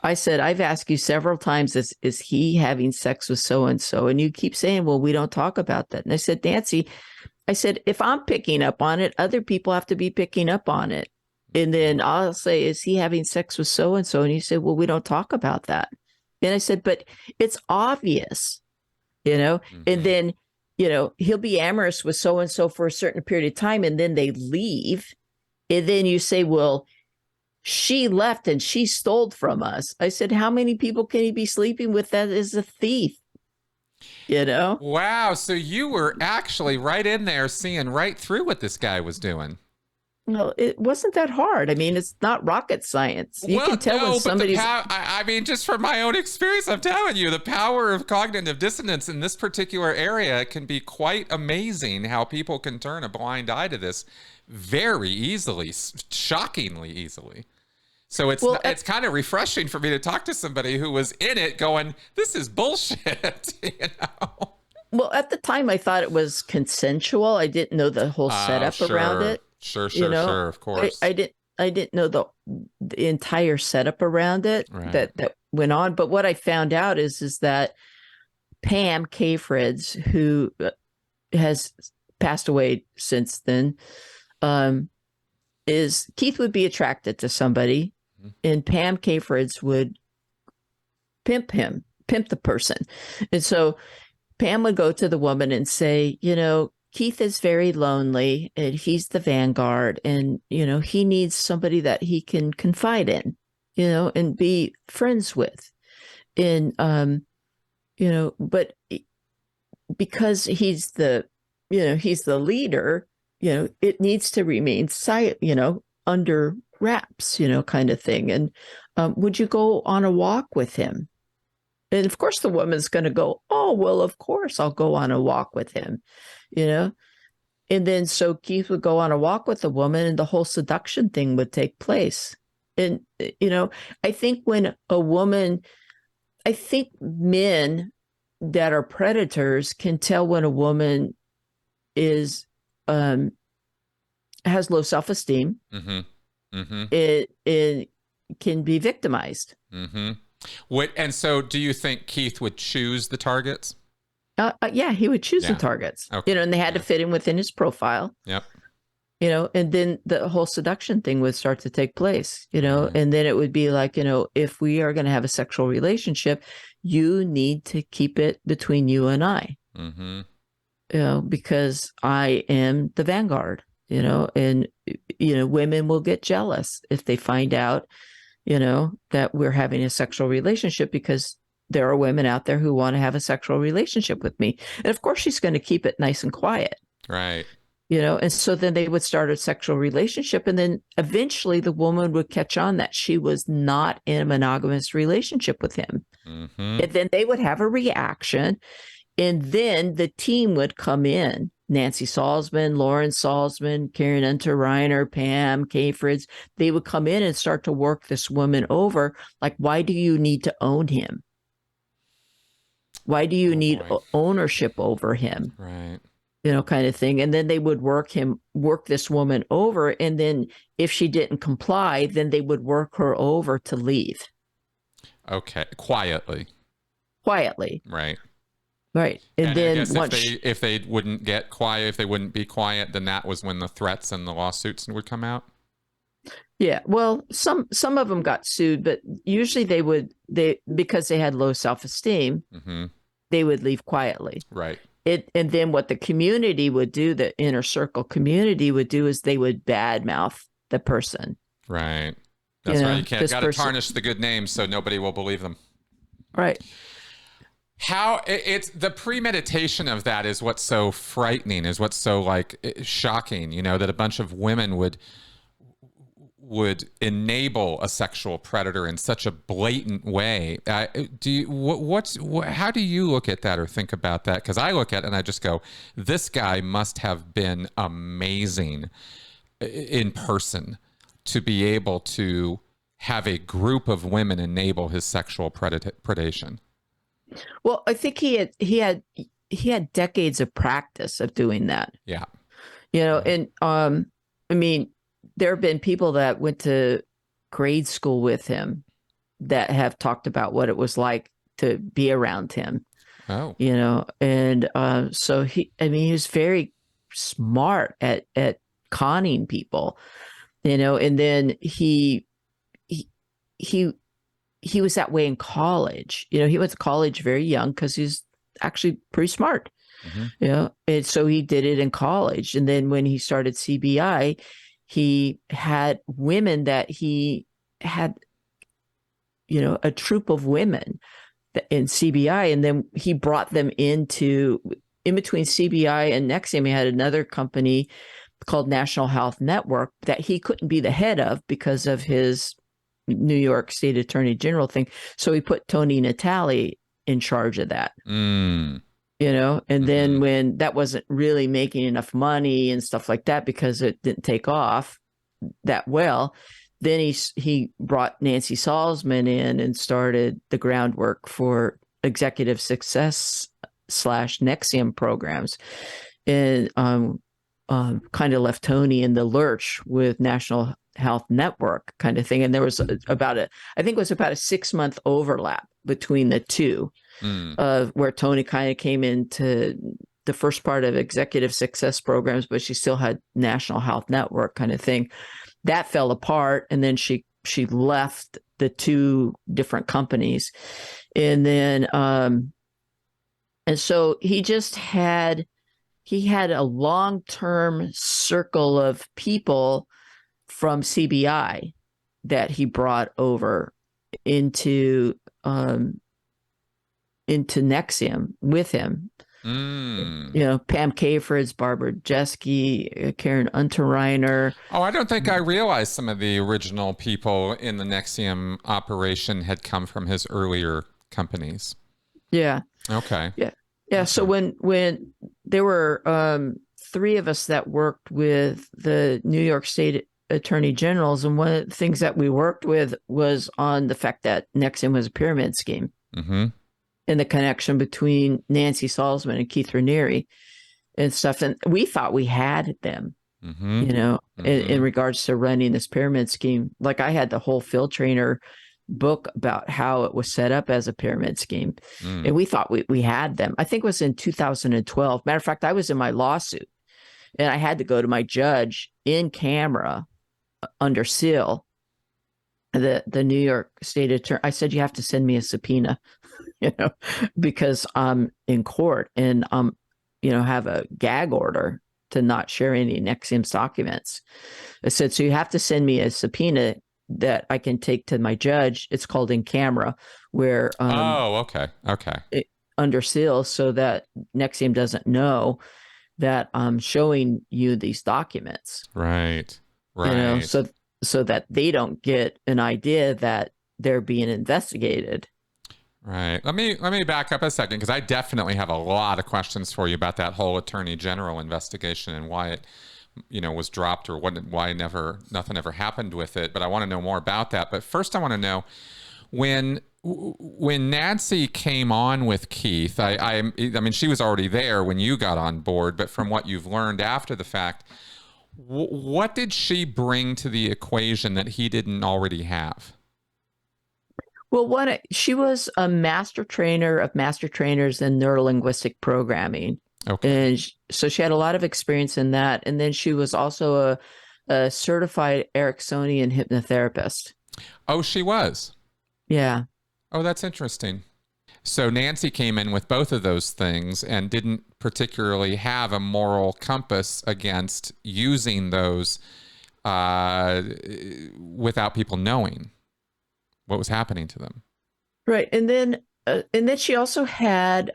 I said, I've asked you several times, is he having sex with so-and-so? And you keep saying, well, we don't talk about that. And I said, Nancy, if I'm picking up on it, other people have to be picking up on it. And then I'll say, is he having sex with so-and-so? And you say, well, we don't talk about that. And I said, but it's obvious. And then, he'll be amorous with so-and-so for a certain period of time, and then they leave. And then you say, well, she left and she stole from us. I said, how many people can he be sleeping with that is a thief? Wow. So you were actually right in there seeing right through what this guy was doing. No, it wasn't that hard. I mean, it's not rocket science. You can tell when somebody's... I mean, just from my own experience, I'm telling you, the power of cognitive dissonance in this particular area can be quite amazing, how people can turn a blind eye to this very easily, shockingly easily. So it's kind of refreshing for me to talk to somebody who was in it going, this is bullshit, Well, at the time, I thought it was consensual. I didn't know the whole setup around it. Sure, You sure, know, sure. Of course. I didn't know the entire setup around it Right. that went on. But what I found out is that Pam Kayfrieds, who has passed away since then, is Keith would be attracted to somebody, and Pam Kayfrieds would pimp the person. And so Pam would go to the woman and say, Keith is very lonely and he's the vanguard, and, he needs somebody that he can confide in, and be friends with. And, but because he's the leader, it needs to remain under wraps, kind of thing. And would you go on a walk with him? And of course, the woman's going to go, oh, well, of course, I'll go on a walk with him, you know? And then so Keith would go on a walk with the woman and the whole seduction thing would take place. And, I think I think men that are predators can tell when a woman is, has low self-esteem. Mm-hmm. Mm-hmm. It can be victimized. Mm-hmm. And so do you think Keith would choose the targets? Yeah, he would choose the targets, okay. And they had to fit in within his profile. Yep. And then the whole seduction thing would start to take place, and then it would be like, if we are going to have a sexual relationship, you need to keep it between you and I, because I am the vanguard, and, women will get jealous if they find out, that we're having a sexual relationship, because there are women out there who want to have a sexual relationship with me. And of course, she's going to keep it nice and quiet. Right. And so then they would start a sexual relationship. And then eventually the woman would catch on that she was not in a monogamous relationship with him. And then they would have a reaction. And then the team would come in. Nancy Salzman, Lauren Salzman, Karen Unter Reiner, Pam Kayfrieds. They would come in and start to work this woman over. Like, why do you need to own him? Why do you need ownership over him? Right. Kind of thing. And then they would work this woman over. And then if she didn't comply, then they would work her over to leave. Okay. Quietly. Right. And then I guess if they wouldn't get quiet, if they wouldn't be quiet, then that was when the threats and the lawsuits would come out. Yeah. Well, some of them got sued, but usually because they had low self-esteem, they would leave quietly. Right. And then what the community would do, the inner circle community would do, is they would badmouth the person. Right. That's right. You got to tarnish the good name so nobody will believe them. Right. How it's the premeditation of that is what's so frightening, is what's so shocking, that a bunch of women would enable a sexual predator in such a blatant way. How do you look at that or think about that? Because I look at it and I just go, this guy must have been amazing in person to be able to have a group of women enable his sexual predation. Well, I think he had decades of practice of doing that. Yeah. And I mean, there have been people that went to grade school with him that have talked about what it was like to be around him. Oh. And so he was very smart at conning people, and then he was that way in college. He went to college very young because he's actually pretty smart. And so he did it in college. And then when he started CBI, he had women that he had, a troop of women in CBI. And then he brought them in between CBI and NXIVM. He had another company called National Health Network that he couldn't be the head of because of his New York State Attorney General thing. So he put Tony Natale in charge of that. And then when that wasn't really making enough money and stuff like that, because it didn't take off that well, then he brought Nancy Salzman in and started the groundwork for executive success / NXIVM programs. And kind of left Tony in the lurch with National Health Network kind of thing. And there was I think it was about a 6-month overlap between the two, where Tony kind of came into the first part of executive success programs, but she still had National Health Network kind of thing. That fell apart, and then she left the two different companies, and then and so he had a long-term circle of people from CBI that he brought over into NXIVM with him. Pam Kayford's, Barbara Jeske, Karen Unterreiner. Oh, I don't think I realized some of the original people in the NXIVM operation had come from his earlier companies. Yeah. Okay. Yeah. Yeah. Okay. So when there were 3 of us that worked with the New York State Attorney Generals, and one of the things that we worked with was on the fact that NXIVM was a pyramid scheme. Mm-hmm. And the connection between Nancy Salzman and Keith Raniere and stuff. And we thought we had them, in regards to running this pyramid scheme. Like, I had the whole Field Trainer book about how it was set up as a pyramid scheme. And we thought we had them. I think it was in 2012. Matter of fact, I was in my lawsuit, and I had to go to my judge in camera under seal. The New York State Attorney, I said, you have to send me a subpoena, because I'm in court and have a gag order to not share any NXIVM's documents. I said, so you have to send me a subpoena that I can take to my judge. It's called in camera, where okay. Under seal, so that NXIVM doesn't know that I'm showing you these documents. Right. So that they don't get an idea that they're being investigated. Right. Let me back up a second, because I definitely have a lot of questions for you about that whole Attorney General investigation and why it, was dropped, or why nothing ever happened with it. But I want to know more about that. But first, I want to know when Nancy came on with Keith. I mean, she was already there when you got on board, but from what you've learned after the fact, what did she bring to the equation that he didn't already have? Well, she was a master trainer of master trainers in neurolinguistic programming. Okay. And so she had a lot of experience in that. And then she was also a certified Ericksonian hypnotherapist. Oh, she was? Yeah. Oh, that's interesting. So Nancy came in with both of those things and didn't particularly have a moral compass against using those without people knowing what was happening to them. Right. And then she also had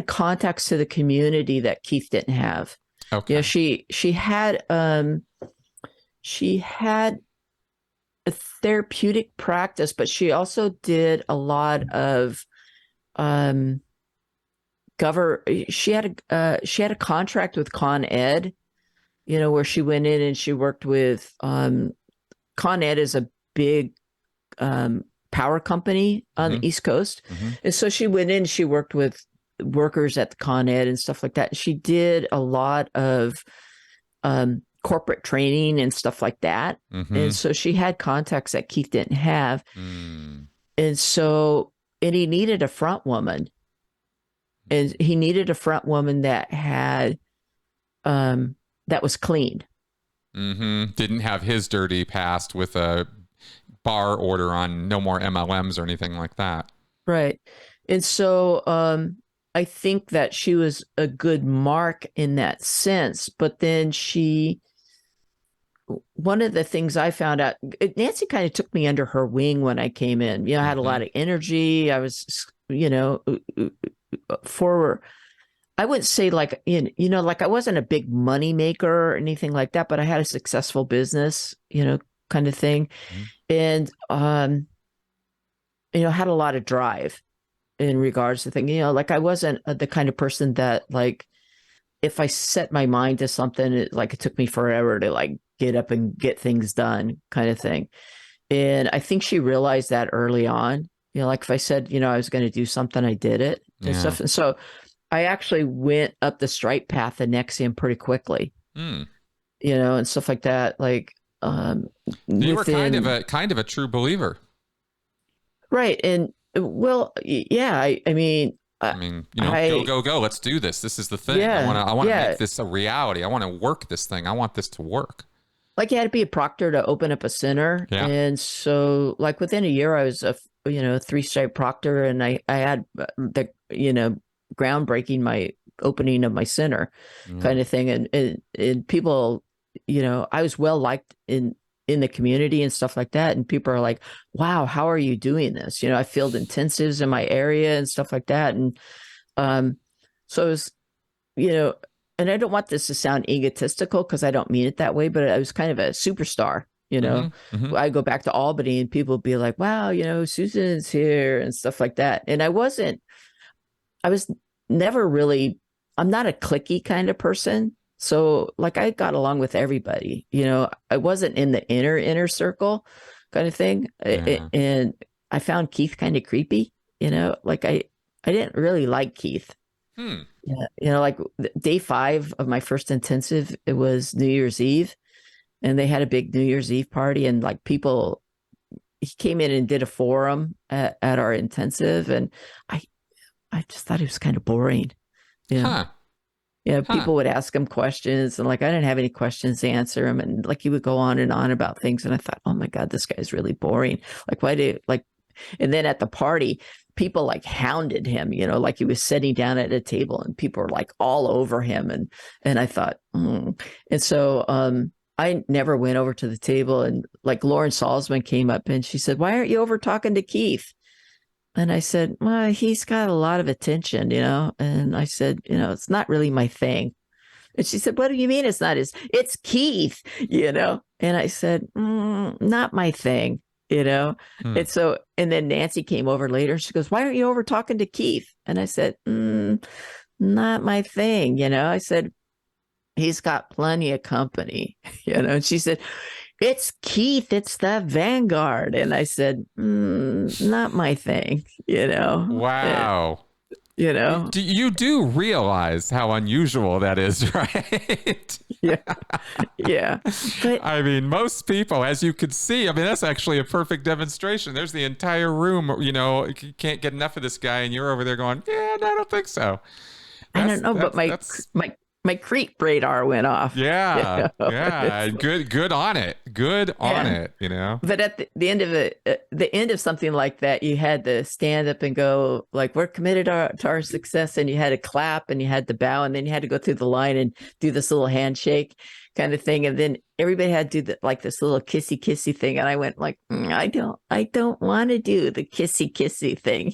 contacts to the community that Keith didn't have. Okay. She had a therapeutic practice, but she also did a lot of she had a contract with Con Ed, where she went in and she worked with Con Ed is a big power company on the East Coast. And so she went in, she worked with workers at the Con Ed and stuff like that. She did a lot of corporate training and stuff like that. And so she had contacts that Keith didn't have. And he needed a front woman. And he needed a front woman that had that was clean. Didn't have his dirty past with a bar order on no more MLMs or anything like that. Right. And so I think that she was a good mark in that sense. But then one of the things I found out, Nancy kind of took me under her wing when I came in. I had a lot of energy. I was, forward. I wouldn't say like, like I wasn't a big money maker or anything like that, but I had a successful business, kind of thing. And, had a lot of drive in regards to things, like I wasn't the kind of person that, like, if I set my mind to something, it took me forever to like get up and get things done kind of thing. And I think she realized that early on, like if I said, I was going to do something, I did it and stuff. And so I actually went up the stripe path in NXIVM pretty quickly, Hmm. and stuff like that. Like You were within kind of a true believer. right, and well, yeah. I mean, I mean, go, I go, go. Let's do this. This is the thing. yeah, I want to make yeah. this a reality. I want to work this thing. I want this to work. Like you had to be a proctor to open up a center, Yeah. and so like within a year, I was a three stripe proctor, and I had the groundbreaking my opening of my center, kind Mm. of thing, and people, I was well liked in the community and stuff like that, and people are like, "Wow, how are you doing this?" I filled intensives in my area and stuff like that, and um, so it was you know, and I don't want this to sound egotistical because I don't mean it that way, but I was kind of a superstar. Hmm. Hmm. I go back to Albany and people would be like, wow, Susan's here and stuff like that. And I was never really, I'm not a cliquey kind of person. So like I got along with everybody, I wasn't in the inner circle kind of thing. Yeah. And I found Keith kind of creepy, like I didn't really like Keith. Hmm. Yeah, like day 5 of my first intensive, it was New Year's Eve, and they had a big New Year's Eve party, and like people, he came in and did a forum at our intensive, and I I just thought it was kind of boring. Yeah, Huh. Huh. people would ask him questions, and like I didn't have any questions to answer him, and like he would go on and on about things, and I thought, oh my God, this guy's really boring. Like why do like and then at the party, people like hounded him, like he was sitting down at a table and people were like all over him. And I thought, And so I never went over to the table. And like Lauren Salzman came up and she said, why aren't you over talking to Keith? And I said, well, he's got a lot of attention, And I said, it's not really my thing. And she said, what do you mean it's not it's Keith, And I said, not my thing, Hmm. And so, and then Nancy came over later. She goes, why aren't you over talking to Keith? And I said, not my thing, I said, he's got plenty of company, And she said, it's Keith, it's the Vanguard. And I said, not my thing, And, Wow. you know, You do realize how unusual that is, right? yeah, yeah. But I mean, most people, as you could see, I mean, that's actually a perfect demonstration. There's the entire room, you can't get enough of this guy, and you're over there going, yeah, no, I don't think so. I don't know, but my creep radar went off. Yeah, yeah. Good on it. Good on Yeah. it. But at the end of it, the end of something like that, you had to stand up and go like, "We're committed to our success," and you had to clap and you had to bow, and then you had to go through the line and do this little handshake kind of thing, and then everybody had to do like this little kissy thing, and I went like, I don't want to do the kissy thing."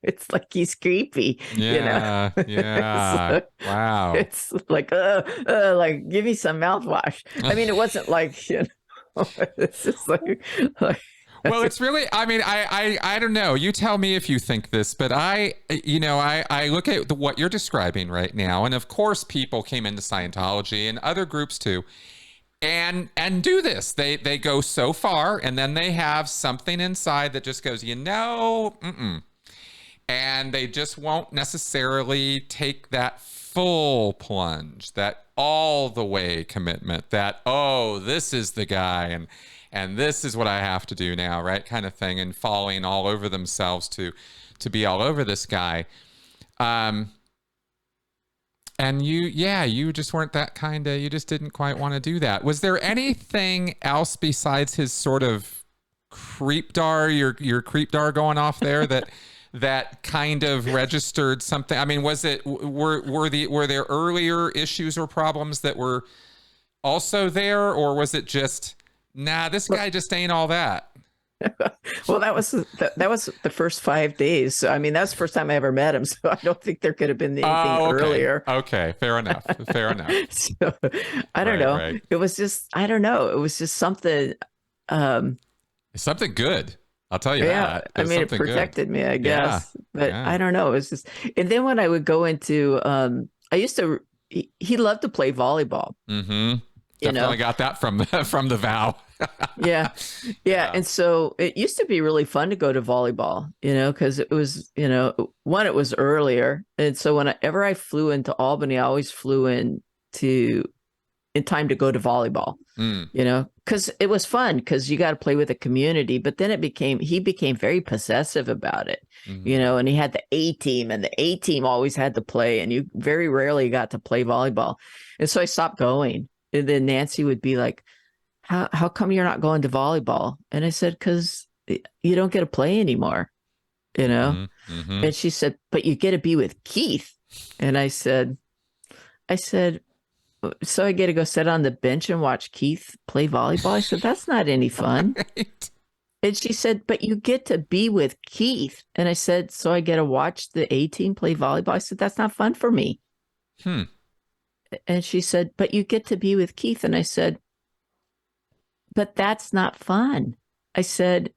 It's like he's creepy. Yeah, yeah. Wow. It's like give me some mouthwash. I mean, it wasn't like it's just like Well, it's really, I mean, I don't know. You tell me if you think this, but I look at what you're describing right now. And of course, people came into Scientology and other groups too, and do this. They go so far and then they have something inside that just goes, and they just won't necessarily take that full plunge, that all the way commitment, that, oh, this is the guy and this is what I have to do now, right? Kind of thing, and falling all over themselves to be all over this guy. And you just weren't that kind of, you just didn't quite want to do that. Was there anything else besides his sort of creepdar, your creepdar going off there that kind of registered something? I mean, were there earlier issues or problems that were also there, or was it just, nah, this guy just ain't all that? well, that was the first 5 days. So I mean, that's the first time I ever met him. So I don't think there could have been anything earlier. Okay, fair enough. Fair enough. So I don't know. Right. It was just I don't know. It was just something. Something good. I'll tell you Yeah, that. I mean, it protected me, I guess. But I don't know. It was just, and then when I would go into, I used to. He loved to play volleyball. Mm-hmm. Definitely got that from the vow. Yeah. Yeah. Yeah. And so it used to be really fun to go to volleyball, because it was, one, it was earlier. And so whenever I flew into Albany, I always flew in time to go to volleyball, Mm. because it was fun because you got to play with the community. But then he became very possessive about it, Mm. and he had the A team, and the A team always had to play, and you very rarely got to play volleyball. And so I stopped going. And then Nancy would be like, how come you're not going to volleyball? And I said, because you don't get to play anymore, you know? Mm-hmm. Mm-hmm. And she said, but you get to be with Keith. And I said, so I get to go sit on the bench and watch Keith play volleyball. I said, that's not any fun. Right. And she said, but you get to be with Keith. And I said, so I get to watch the A team play volleyball. I said, that's not fun for me. Hmm. And she said, but you get to be with Keith. And I said, but that's not fun. I said,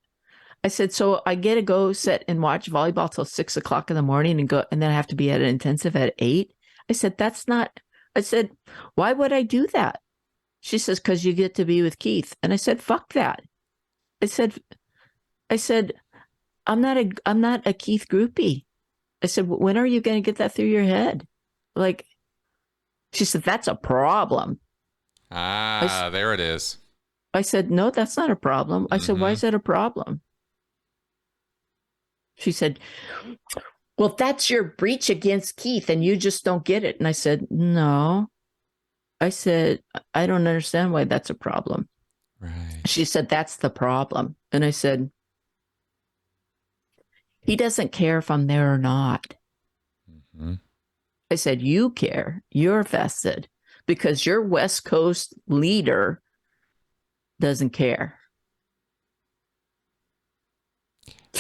so I get to go sit and watch volleyball till 6 o'clock in the morning and then I have to be at an intensive at 8. I said, I said, why would I do that? She says, because you get to be with Keith. And I said, fuck that. I said, I'm not a Keith groupie. I said, when are you going to get that through your head? Like, she said, that's a problem. There it is. I said, no, that's not a problem. I said, why is that a problem? She said, well, that's your breach against Keith and you just don't get it. And I said, no. I said, I don't understand why that's a problem. Right. She said, that's the problem. And I said, he doesn't care if I'm there or not. Mm-hmm. I said, you care. You're vested because your West Coast leader doesn't care.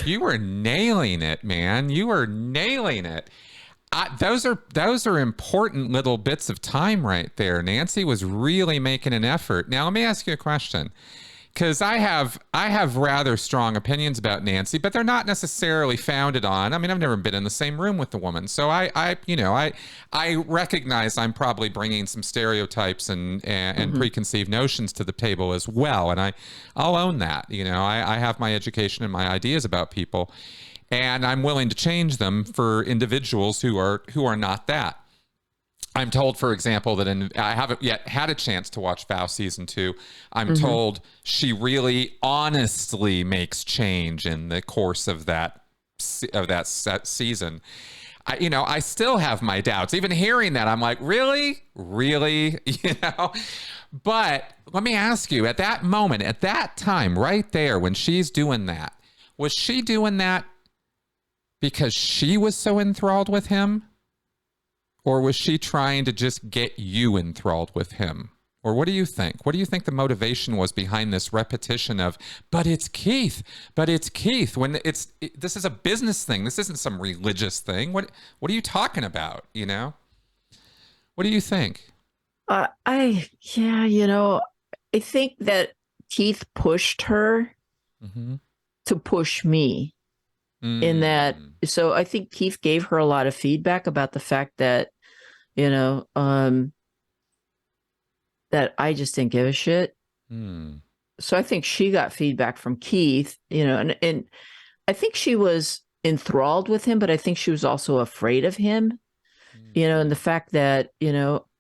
You were nailing it, man. You were nailing it. Those are important little bits of time right there. Nancy was really making an effort. Now, let me ask you a question, because I have rather strong opinions about Nancy, but they're not necessarily founded on. I mean, I've never been in the same room with the woman, so I recognize I'm probably bringing some stereotypes and preconceived notions to the table as well, and I'll own that. I have my education and my ideas about people, and I'm willing to change them for individuals who are not that. I'm told, for example, that I haven't yet had a chance to watch Vow season 2. I'm told she really honestly makes change in the course of that season. I still have my doubts. Even hearing that, I'm like, really? But let me ask you, at that moment, at that time, right there, when she's doing that, was she doing that because she was so enthralled with him? Or was she trying to just get you enthralled with him? Or what do you think? What do you think the motivation was behind this repetition of, but it's Keith, when this is a business thing. This isn't some religious thing. What are you talking about? What do you think? I think that Keith pushed her to push me in that. So I think Keith gave her a lot of feedback about the fact that, that I just didn't give a shit. So I think she got feedback from Keith, and I think she was enthralled with him, but I think she was also afraid of him, and the fact that,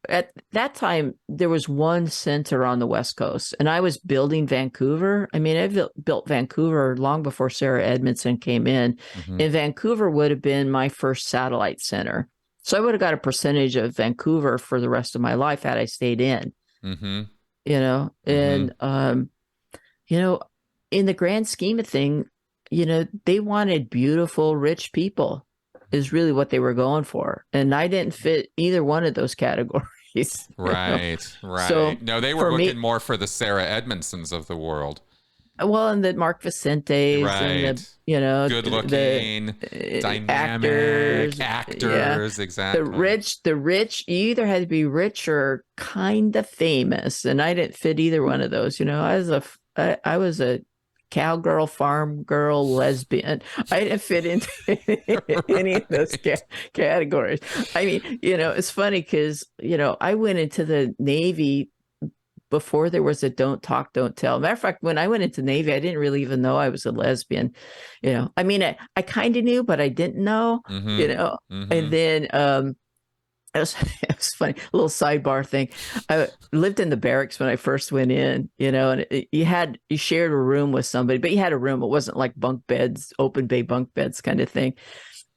at that time there was one center on the West Coast and I was building Vancouver. I mean, I built Vancouver long before Sarah Edmondson came in, and Vancouver would have been my first satellite center. So I would have got a percentage of Vancouver for the rest of my life had I stayed in, and, in the grand scheme of thing, they wanted beautiful, rich people is really what they were going for. And I didn't fit either one of those categories. Right. So no, they were looking more for the Sarah Edmondsons of the world. Well, and the Mark Vicentes and the, good looking, dynamic actors, exactly. The rich, you either had to be rich or kind of famous. And I didn't fit either one of those. I was a cowgirl, farm girl, lesbian. I didn't fit into any of those categories. I mean, it's funny because, I went into the Navy before there was a don't talk, don't tell. Matter of fact, when I went into Navy, I didn't really even know I was a lesbian. I mean, I kind of knew, but I didn't know, and then, it was funny, a little sidebar thing. I lived in the barracks when I first went in, and you shared a room with somebody, but you had a room. It wasn't like bunk beds, open bay bunk beds kind of thing.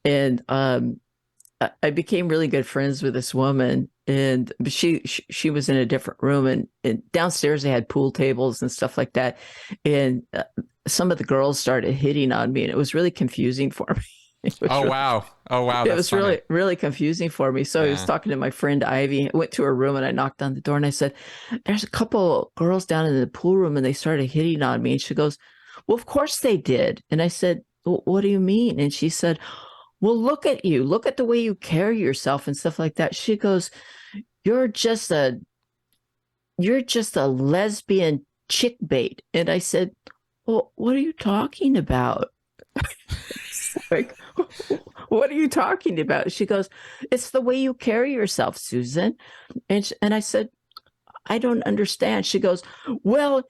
And I became really good friends with this woman, and she was in a different room, and downstairs they had pool tables and stuff like that. And some of the girls started hitting on me, and it was really confusing for me. Oh, wow. Oh, wow. It was really, really confusing for me. So I was talking to my friend Ivy. I went to her room and I knocked on the door and I said, "There's a couple girls down in the pool room and they started hitting on me." And she goes, "Well, of course they did." And I said, "Well, what do you mean?" And she said, "Well, look at you. Look at the way you carry yourself and stuff like that." She goes, "You're just a lesbian chick bait." And I said, "Well, what are you talking about?" Like, what are you talking about? She goes, "It's the way you carry yourself, Susan." And I said, "I don't understand." She goes, "Well,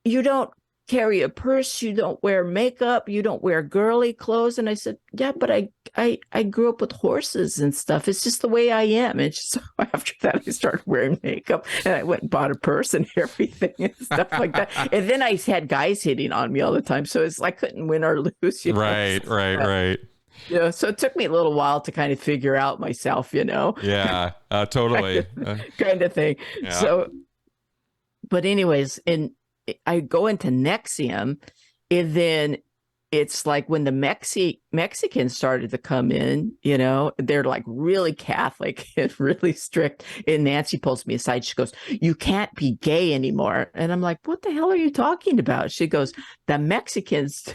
you don't carry a purse, you don't wear makeup, you don't wear girly clothes." And I said, "Yeah, but I grew up with horses and stuff. It's just the way I am." And so after that, I started wearing makeup and I went and bought a purse and everything and stuff like that. And then I had guys hitting on me all the time. So it's like I couldn't win or lose. Right. Yeah, so it took me a little while to kind of figure out myself, Yeah, totally. kind of thing. Yeah. So, but anyways, I go into NXIVM, and then it's like when the Mexicans started to come in, they're like really Catholic and really strict. And Nancy pulls me aside. She goes, "You can't be gay anymore." And I'm like, "What the hell are you talking about?" She goes, "The Mexicans,"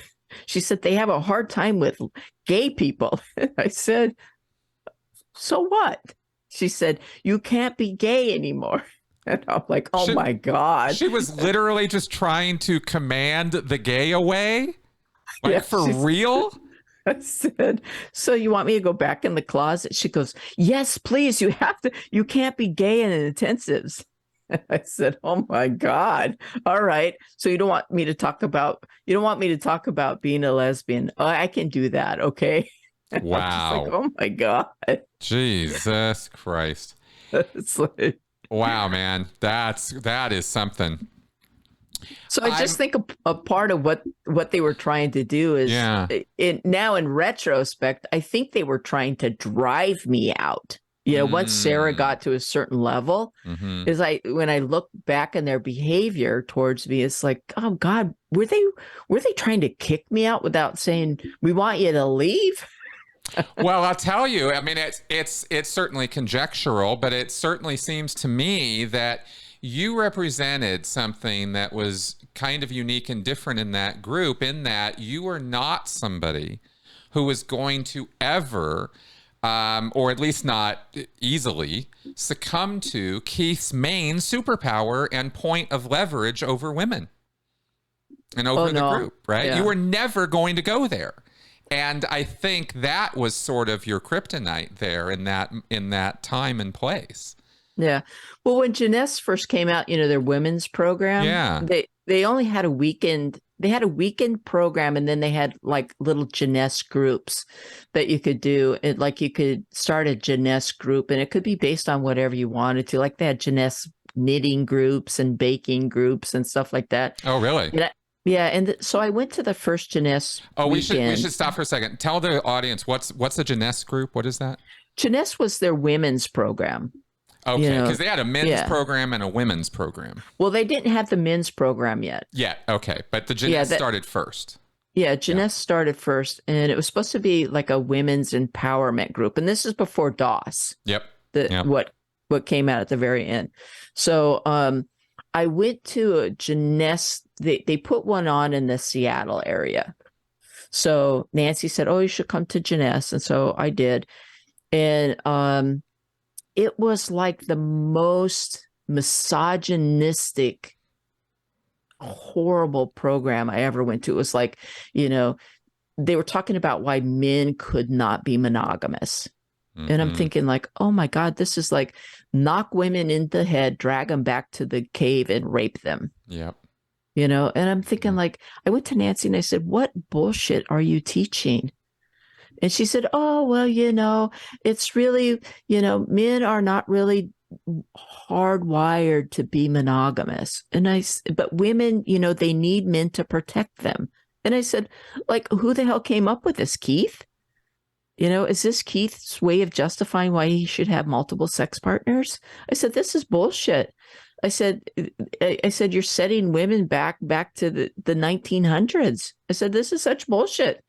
she said, "they have a hard time with gay people." I said, "So what?" She said, "You can't be gay anymore." And I'm like, "Oh my God." She was literally just trying to command the gay away? Like, yeah, for real? I said, "So you want me to go back in the closet?" She goes, "Yes, please. You have to. You can't be gay in intensives." I said, "Oh my God. All right. So you don't want me to talk about being a lesbian? Oh, I can do that. Okay." Wow. Like, oh my God. Jesus Christ. It's like, wow, man. That is something. So I just think a part of what they were trying to do is, now in retrospect, I think they were trying to drive me out. Once Sarah got to a certain level, is when I look back in their behavior towards me, it's like, oh God, were they trying to kick me out without saying, "We want you to leave"? Well, I'll tell you, I mean, it's certainly conjectural, but it certainly seems to me that you represented something that was kind of unique and different in that group, in that you were not somebody who was going to ever, or at least not easily, succumb to Keith's main superpower and point of leverage over women and over the group, right? Yeah. You were never going to go there. And I think that was sort of your kryptonite there in that time and place. Yeah. Well, when Jeunesse first came out, their women's program, they only had a weekend. They had a weekend program, and then they had like little Jeunesse groups that you could do. Like you could start a Jeunesse group, and it could be based on whatever you wanted to. Like they had Jeunesse knitting groups and baking groups and stuff like that. Oh, really? Yeah, and so I went to the first Jeunesse. Oh, we should stop for a second. Tell the audience what's the Jeunesse group? What is that? Jeunesse was their women's program. Okay, because they had a men's program and a women's program. Well, they didn't have the men's program yet. Yeah, okay, but the Jeunesse started first. Yeah, Jeunesse started first, and it was supposed to be like a women's empowerment group, and this is before DOS. Yep. What came out at the very end. So I went to a Jeunesse. They put one on in the Seattle area. So Nancy said, "Oh, you should come to Jeunesse," and so I did, and it was like the most misogynistic, horrible program I ever went to. It was like, they were talking about why men could not be monogamous. And I'm thinking like, oh my God, this is like knock women in the head, drag them back to the cave and rape them. Yep. And I'm thinking like, I went to Nancy and I said, what bullshit are you teaching? And she said, oh, well, it's really, men are not really hardwired to be monogamous. But women, they need men to protect them. And I said, like, who the hell came up with this, Keith? Is this Keith's way of justifying why he should have multiple sex partners? I said, this is bullshit. I said, you're setting women back to the 1900s. I said, this is such bullshit.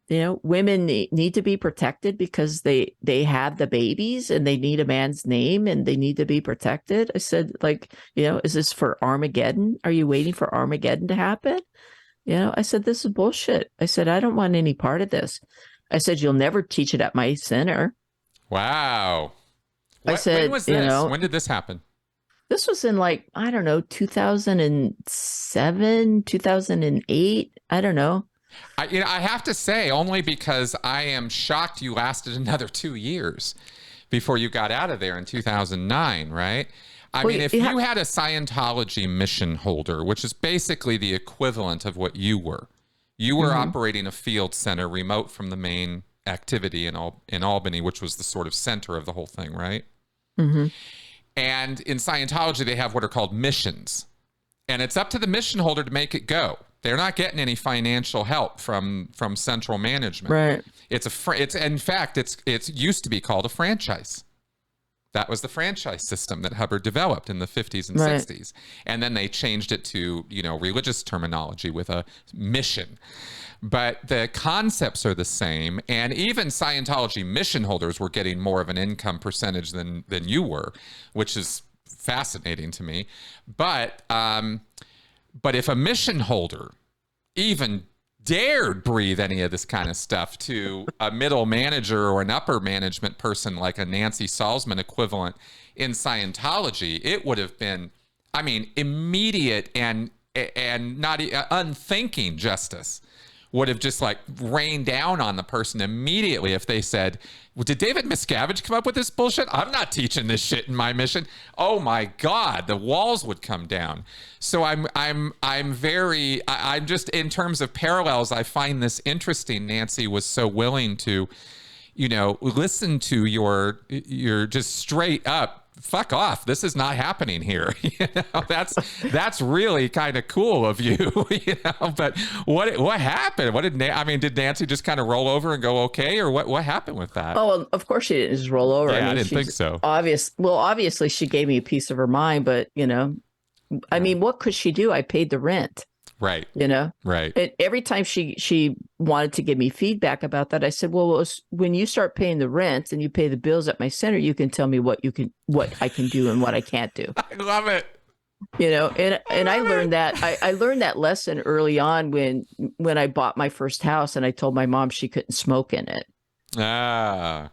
Women need to be protected because they have the babies and they need a man's name and they need to be protected. I said, like, is this for Armageddon? Are you waiting for Armageddon to happen? I said, this is bullshit. I said, I don't want any part of this. I said, you'll never teach it at my center. Wow. I said, when was this? When did this happen? This was in like, I don't know, 2007, 2008. I don't know. I have to say, only because I am shocked you lasted another 2 years before you got out of there in 2009, right? I mean, if you had a Scientology mission holder, which is basically the equivalent of what you were operating a field center remote from the main activity in Albany, which was the sort of center of the whole thing, right? Mm-hmm. And in Scientology, they have what are called missions. And it's up to the mission holder to make it go. They're not getting any financial help from central management. Right. In fact, it's used to be called a franchise. That was the franchise system that Hubbard developed in the 50s and 60s. And then they changed it to, religious terminology with a mission. But the concepts are the same. And even Scientology mission holders were getting more of an income percentage than you were, which is fascinating to me. But if a mission holder even dared breathe any of this kind of stuff to a middle manager or an upper management person like a Nancy Salzman equivalent in Scientology, it would have been, immediate and not unthinking justice would have just like rained down on the person immediately if they said, well, did David Miscavige come up with this bullshit? I'm not teaching this shit in my mission. Oh my God, the walls would come down. So I'm just, in terms of parallels, I find this interesting. Nancy was so willing to, listen to your just straight up, fuck off. This is not happening here. That's really kind of cool of you, but what happened? Did Nancy just kind of roll over and go, okay, or what happened with that? Oh, well, of course she didn't just roll over. Yeah, I didn't think so. Obviously she gave me a piece of her mind, but what could she do? I paid the rent. Right. Right. And every time she wanted to give me feedback about that, I said, well, when you start paying the rent and you pay the bills at my center, you can tell me what I can do and what I can't do. I love it. And I learned that I learned that lesson early on when I bought my first house and I told my mom she couldn't smoke in it. And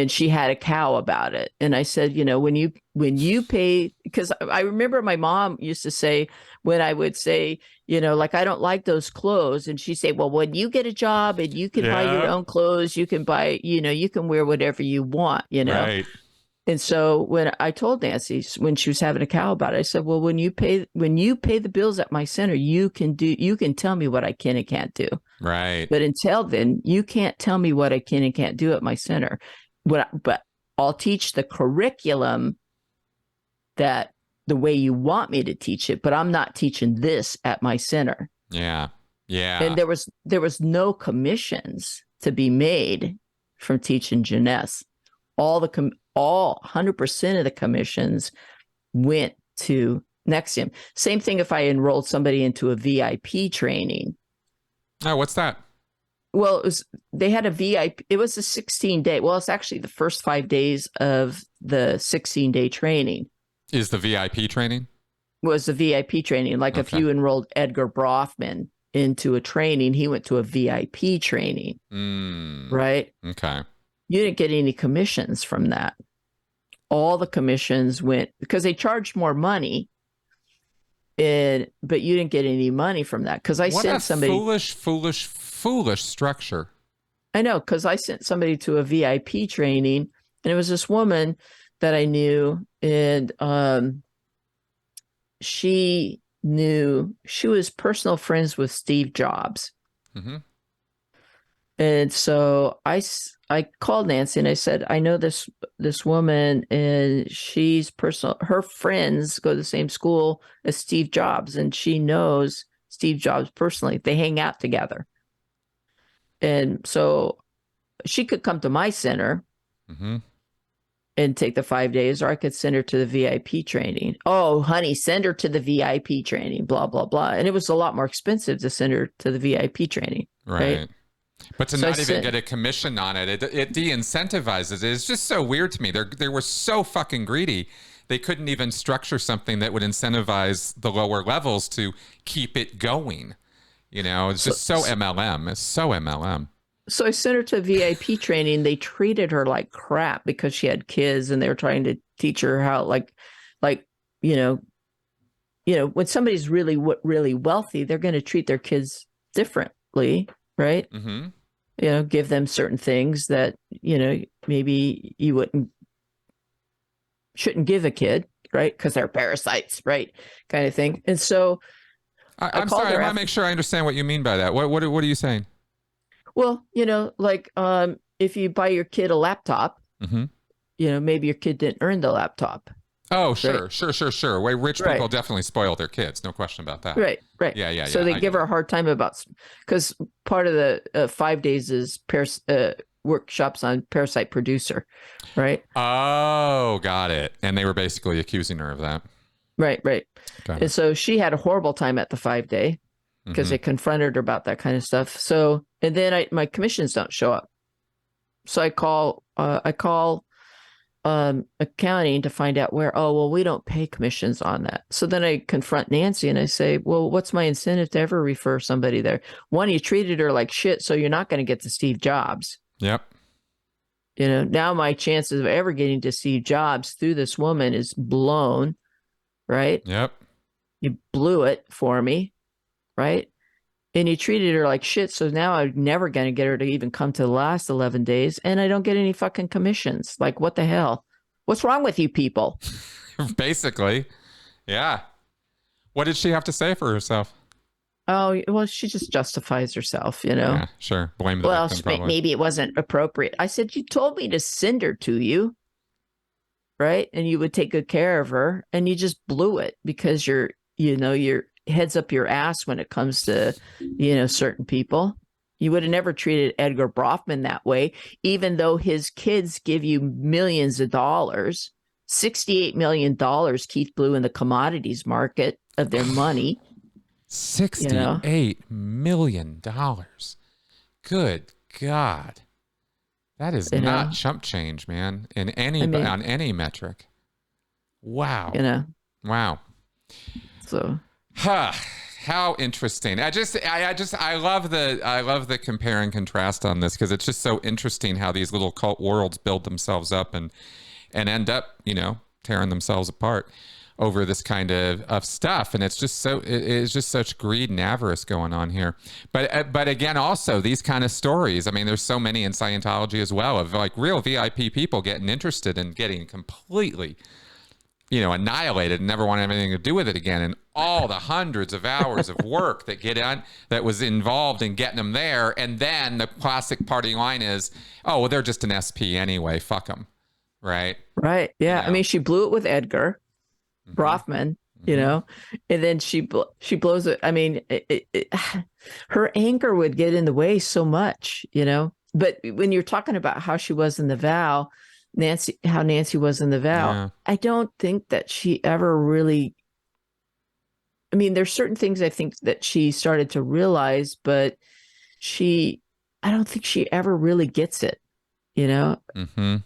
she had a cow about it. And I said, when you pay, because I remember my mom used to say, when I would say, like, I don't like those clothes. And she'd say, well, when you get a job and you can buy your own clothes, you can buy, you can wear whatever you want, Right. And so when I told Nancy, when she was having a cow about it, I said, well, when you pay the bills at my center, you can tell me what I can and can't do. Right. But until then, you can't tell me what I can and can't do at my center. But I'll teach the curriculum that the way you want me to teach it, but I'm not teaching this at my center. Yeah. Yeah. And there was no commissions to be made from teaching Jeunesse. All 100% of the commissions went to NXIVM. Same thing if I enrolled somebody into a VIP training. Oh, what's that? Well, they had a VIP. It was a 16-day. Well, it's actually the first 5 days of the 16-day training. Is the VIP training? Was the VIP training. Like if you enrolled Edgar Brofman into a training, he went to a VIP training. Right? Okay. You didn't get any commissions from that. All the commissions went because they charged more money, but you didn't get any money from that. Because I sent somebody foolish structure. I know, because I sent somebody to a VIP training, and it was this woman that I knew, and she was personal friends with Steve Jobs. Mm-hmm. And so I called Nancy and I said, I know this woman, and her friends go to the same school as Steve Jobs, and she knows Steve Jobs personally. They hang out together. And so she could come to my center Mm-hmm. and take the 5 days, or I could send her to the VIP training. Oh, honey, send her to the VIP training, blah, blah, blah. And it was a lot more expensive to send her to the VIP training. Right. But to not even get a commission on it, it de-incentivizes it. It's just so weird to me. They were so fucking greedy. They couldn't even structure something that would incentivize the lower levels to keep it going. You know, it's just so MLM. It's so MLM. So I sent her to VIP training. They treated her like crap because she had kids, and they were trying to teach her how, like, you know, when somebody's really wealthy, they're going to treat their kids differently, right? Mm-hmm. You know, give them certain things that, maybe you shouldn't give a kid, right? Because they're parasites, right? Kind of thing. And so I'm sorry, I want to make sure I understand what you mean by that. What are you saying? Well, like if you buy your kid a laptop, mm-hmm. Maybe your kid didn't earn the laptop. Oh, sure, right? sure. Way rich people right. definitely spoil their kids. No question about that. Right. Yeah. So they give her a hard time about, because part of the 5 days is workshops on parasite producer, right? Oh, got it. And they were basically accusing her of that. Right. And so she had a horrible time at the 5 day because they confronted her about that kind of stuff. So, and then my commissions don't show up. So I call accounting to find out where. Oh, well, we don't pay commissions on that. So then I confront Nancy and I say, well, what's my incentive to ever refer somebody there? One, you treated her like shit, so you're not going to get to Steve Jobs. Yep. Now my chances of ever getting to Steve Jobs through this woman is blown, right? Yep. You blew it for me, right? And you treated her like shit, so now I'm never going to get her to even come to the last 11 days, and I don't get any fucking commissions. Like, what the hell? What's wrong with you people? Basically, yeah. What did she have to say for herself? Oh, well, she just justifies herself, Yeah, sure. Blame the victim, probably. Maybe it wasn't appropriate. I said, you told me to send her to you, right? And you would take good care of her, and you just blew it because you're heads up your ass when it comes to, certain people. You would have never treated Edgar Brofman that way, even though his kids give you millions of dollars. $68 million Keith blew in the commodities market of their money. $68 million. Good God. That is not chump change, man, on any metric. Wow. Wow. So how interesting. I love the compare and contrast on this, because it's just so interesting how these little cult worlds build themselves up and end up, tearing themselves apart over this kind of stuff. And it's just such greed and avarice going on here. But again, also these kind of stories, I mean, there's so many in Scientology as well, of like real VIP people getting interested and getting completely annihilated and never want anything to do with it again. And all the hundreds of hours of work that was involved in getting them there. And then the classic party line is, oh, well, they're just an SP anyway. Fuck them. Right. Right. Yeah. I mean, she blew it with Edgar Brofman, and then she blows it. I mean, her anger would get in the way so much, but when you're talking about how she was in the vow, how Nancy was in the vow, yeah. I don't think that she ever really, I mean, there's certain things I think that she started to realize, but I don't think she ever really gets it, Mm-hmm.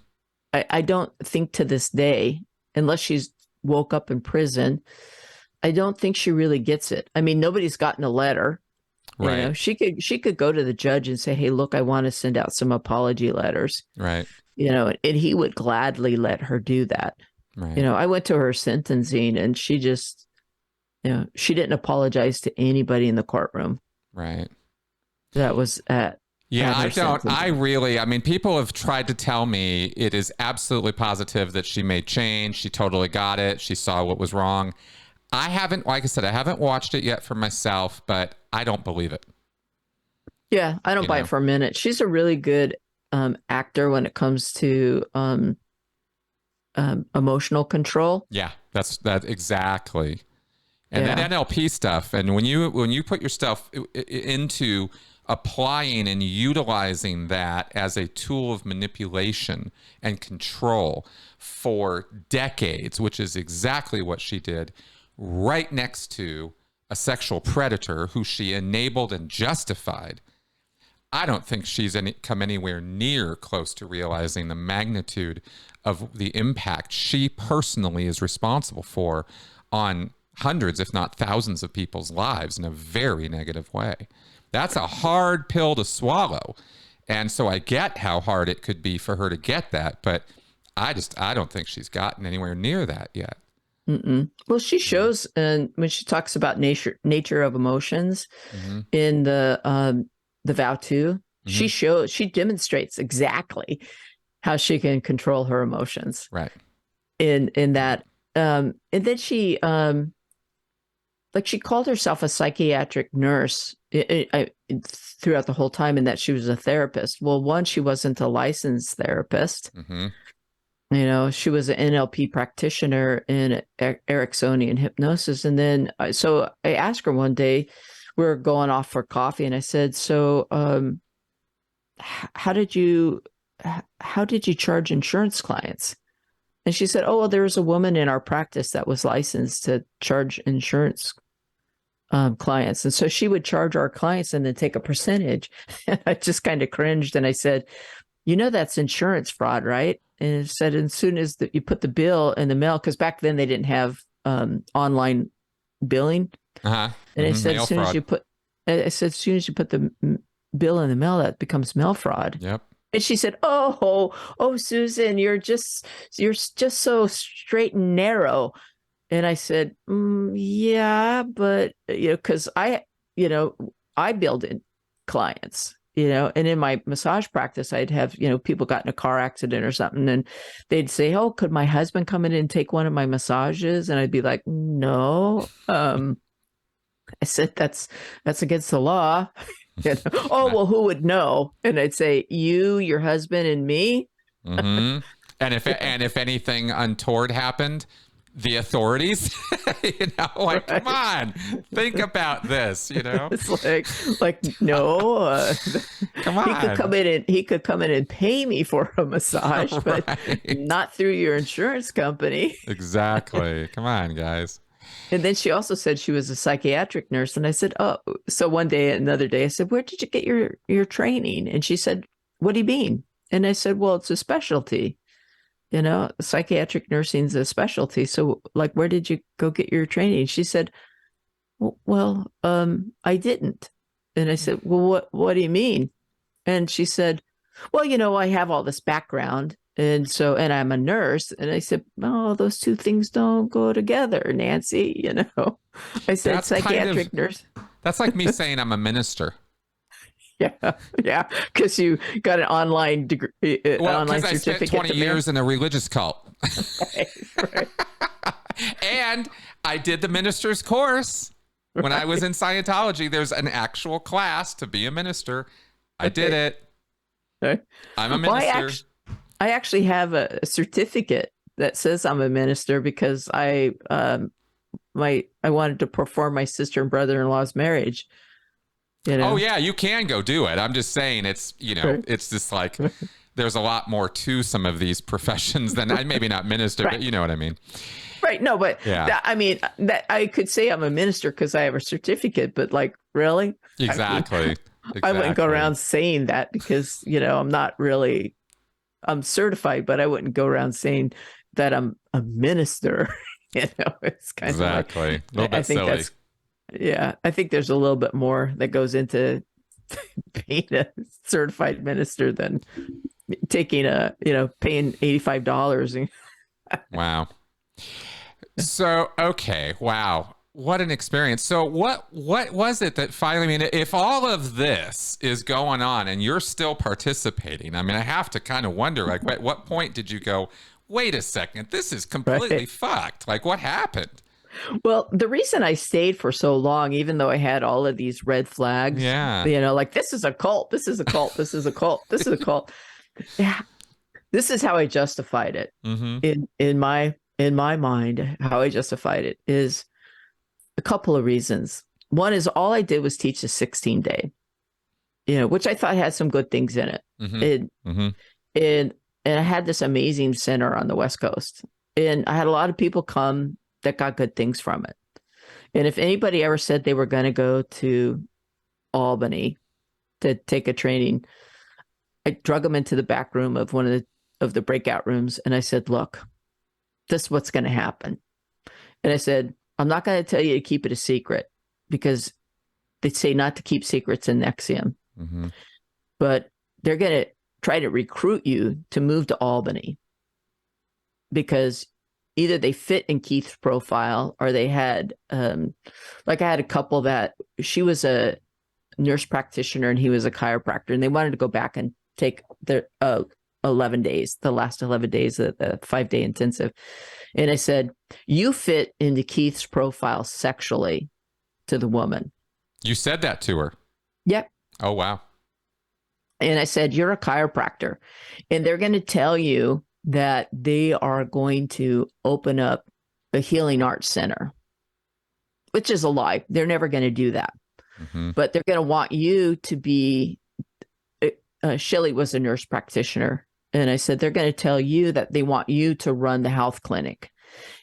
I don't think to this day, unless she's woke up in prison, I don't think she really gets it. I mean, nobody's gotten a letter. Right. She could go to the judge and say, hey, look, I want to send out some apology letters. Right. And he would gladly let her do that. Right. I went to her sentencing, and she just, she didn't apologize to anybody in the courtroom. Right. That was at Yeah, at I her don't. sentencing. I mean, people have tried to tell me it is absolutely positive that she made change. She totally got it. She saw what was wrong. I haven't, like I said, I haven't watched it yet for myself, but I don't believe it. Yeah, I don't You buy it know? for a minute. She's a really good actor when it comes to emotional control. Yeah, that's that exactly. And that Yeah. NLP stuff, and when you put your stuff into applying and utilizing that as a tool of manipulation and control for decades, which is exactly what she did, right next to a sexual predator who she enabled and justified. I don't think she's come anywhere near close to realizing the magnitude of the impact she personally is responsible for on hundreds, if not thousands, of people's lives in a very negative way. That's a hard pill to swallow. And so I get how hard it could be for her to get that, but I don't think she's gotten anywhere near that yet. Mm-mm. Well, she shows, and when she talks about nature of emotions Mm-hmm. in the vow to, Mm-hmm. she demonstrates exactly how she can control her emotions Right. in that. And then she like she called herself a psychiatric nurse throughout the whole time, and that she was a therapist. Well, one, she wasn't a licensed therapist. Mm-hmm. You know, she was an NLP practitioner in Ericksonian hypnosis. And then, so I asked her one day, we were going off for coffee, and I said, "So, how did you, how did you charge insurance clients?" And she said, "Oh, well, there was a woman in our practice that was licensed to charge insurance clients, and so she would charge our clients and then take a percentage." And I just kind of cringed, and I said, "You know, that's insurance fraud, right?" And it said, as soon as you put the bill in the mail, because back then they didn't have online billing. Uh-huh. And I Mm-hmm. said, Mail fraud. as soon as you put the bill in the mail, that becomes mail fraud. Yep. And she said, "Oh, Susan, you're just so straight and narrow." And I said, "Yeah, but because I build in clients, and in my massage practice, I'd have people got in a car accident or something, and they'd say, 'Oh, could my husband come in and take one of my massages?' And I'd be like, 'No.' I said, that's against the law." "Oh, well, who would know?" And I'd say, "You, your husband, and me." Mm-hmm. And if anything untoward happened, the authorities, like, Right. come on, think about this, It's like no, come on. he could come in and pay me for a massage, but Right. not through your insurance company. Exactly. Come on, guys. And then she also said she was a psychiatric nurse, and I said, "Oh." So one day, another day, I said, "Where did you get your training?" And she said, "What do you mean?" And I said, "Well, it's a specialty. Psychiatric nursing is a specialty. So, like, where did you go get your training?" She said, "Well, I didn't." And I said, "Well, what do you mean?" And she said, "Well, I have all this background, and I'm a nurse." And I said, "Oh, those two things don't go together, Nancy." I said, That's kind of, "Psychiatric nurse." that's like me saying I'm a minister. Yeah, yeah, because you got an online degree, Well, online because I spent certificate 20 to man. years in a religious cult. Right, And I did the minister's course. When I was in Scientology, there's an actual class to be a minister. I did it. right. I'm a Well, minister. I actually have a certificate that says I'm a minister because I wanted to perform my sister and brother-in-law's marriage. Oh yeah, you can go do it. I'm just saying it's, Right. it's just like there's a lot more to some of these professions than I maybe not minister, but Right. you know what I mean. Right. No, but Yeah. that I could say I'm a minister because I have a certificate, but like, really? Exactly. I wouldn't go Exactly. around saying that because, I'm not really, I'm certified, but I wouldn't go around saying that I'm a minister. It's kind of like, Exactly. A little I bit think silly. I think there's a little bit more that goes into being a certified minister than taking paying $85. Wow. So, okay. Wow. What an experience. So what was it that finally, I mean, if all of this is going on and you're still participating, I mean, I have to kind of wonder, like, at what point did you go, wait a second, this is completely Right. fucked? Like, what happened? Well, the reason I stayed for so long, even though I had all of these red flags, Yeah. you know, like this is a cult, this is a cult, this is a cult, this is a cult. Yeah, this is how I justified it. Mm-hmm. In my mind, how I justified it is a couple of reasons. One is all I did was teach a 16-day, which I thought had some good things in it. Mm-hmm. And Mm-hmm. and and I had this amazing center on the West Coast, and I had a lot of people come that got good things from it. And if anybody ever said they were going to go to Albany to take a training, I drug them into the back room of one of the breakout rooms, and I said, "Look, this is what's going to happen." And I said, "I'm not going to tell you to keep it a secret because they say not to keep secrets in NXIVM, Mm-hmm. but they're going to try to recruit you to move to Albany because either they fit in Keith's profile or they had, like I had a couple that she was a nurse practitioner and he was a chiropractor, and they wanted to go back and take their 11 days, the last 11 days of the 5-day intensive. And I said, you fit into Keith's profile sexually to the woman. You said that to her. Yep. Oh, wow. And I said, you're a chiropractor, and they're going to tell you that they are going to open up a healing arts center, which is a lie. They're never going to do that. Mm-hmm. But they're going to want you to be, Shelley was a nurse practitioner. And I said, they're going to tell you that they want you to run the health clinic.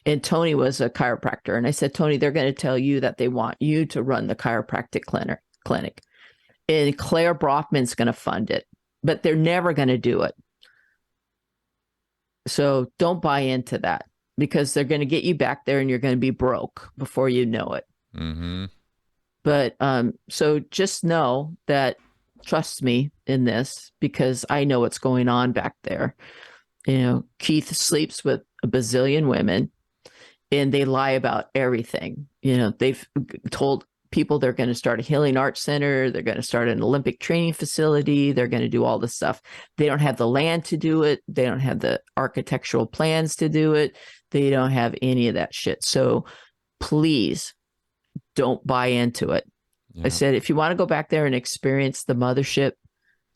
And Tony was a chiropractor. And I said, Tony, they're going to tell you that they want you to run the chiropractic clinic. And Claire Brockman's going to fund it, but they're never going to do it. So don't buy into that because they're going to get you back there and you're going to be broke before you know it. Mm-hmm. But so just know that, trust me in this because I know what's going on back there. Keith sleeps with a bazillion women and they lie about everything. They've told people they're going to start a healing arts center. They're going to start an Olympic training facility. They're going to do all this stuff. They don't have the land to do it. They don't have the architectural plans to do it. They don't have any of that shit. So please don't buy into it. Yeah. I said, if you want to go back there and experience the mothership,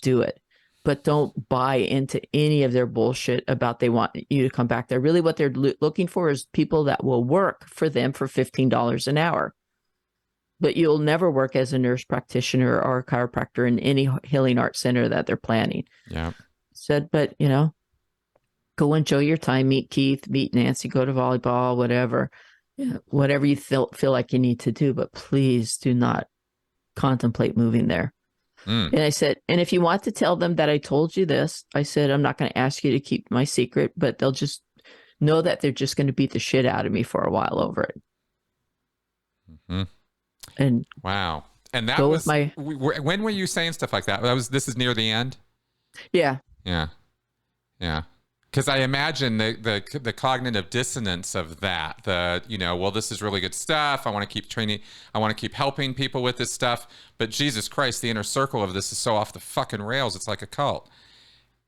do it. But don't buy into any of their bullshit about they want you to come back there. Really what they're looking for is people that will work for them for $15 an hour. But you'll never work as a nurse practitioner or a chiropractor in any healing arts center that they're planning. Yeah. Said, but go enjoy your time, meet Keith, meet Nancy, go to volleyball, whatever. Yeah, whatever you feel like you need to do, but please do not contemplate moving there. And I said, and if you want to tell them that I told you this, I said, I'm not going to ask you to keep my secret, but they'll just know that they're just going to beat the shit out of me for a while over it. Mm-hmm. And wow. And that was when were you saying stuff like that? This is near the end? Yeah. Yeah. Yeah. Because I imagine the cognitive dissonance of that, well, this is really good stuff. I want to keep training. I want to keep helping people with this stuff. But Jesus Christ, the inner circle of this is so off the fucking rails. It's like a cult.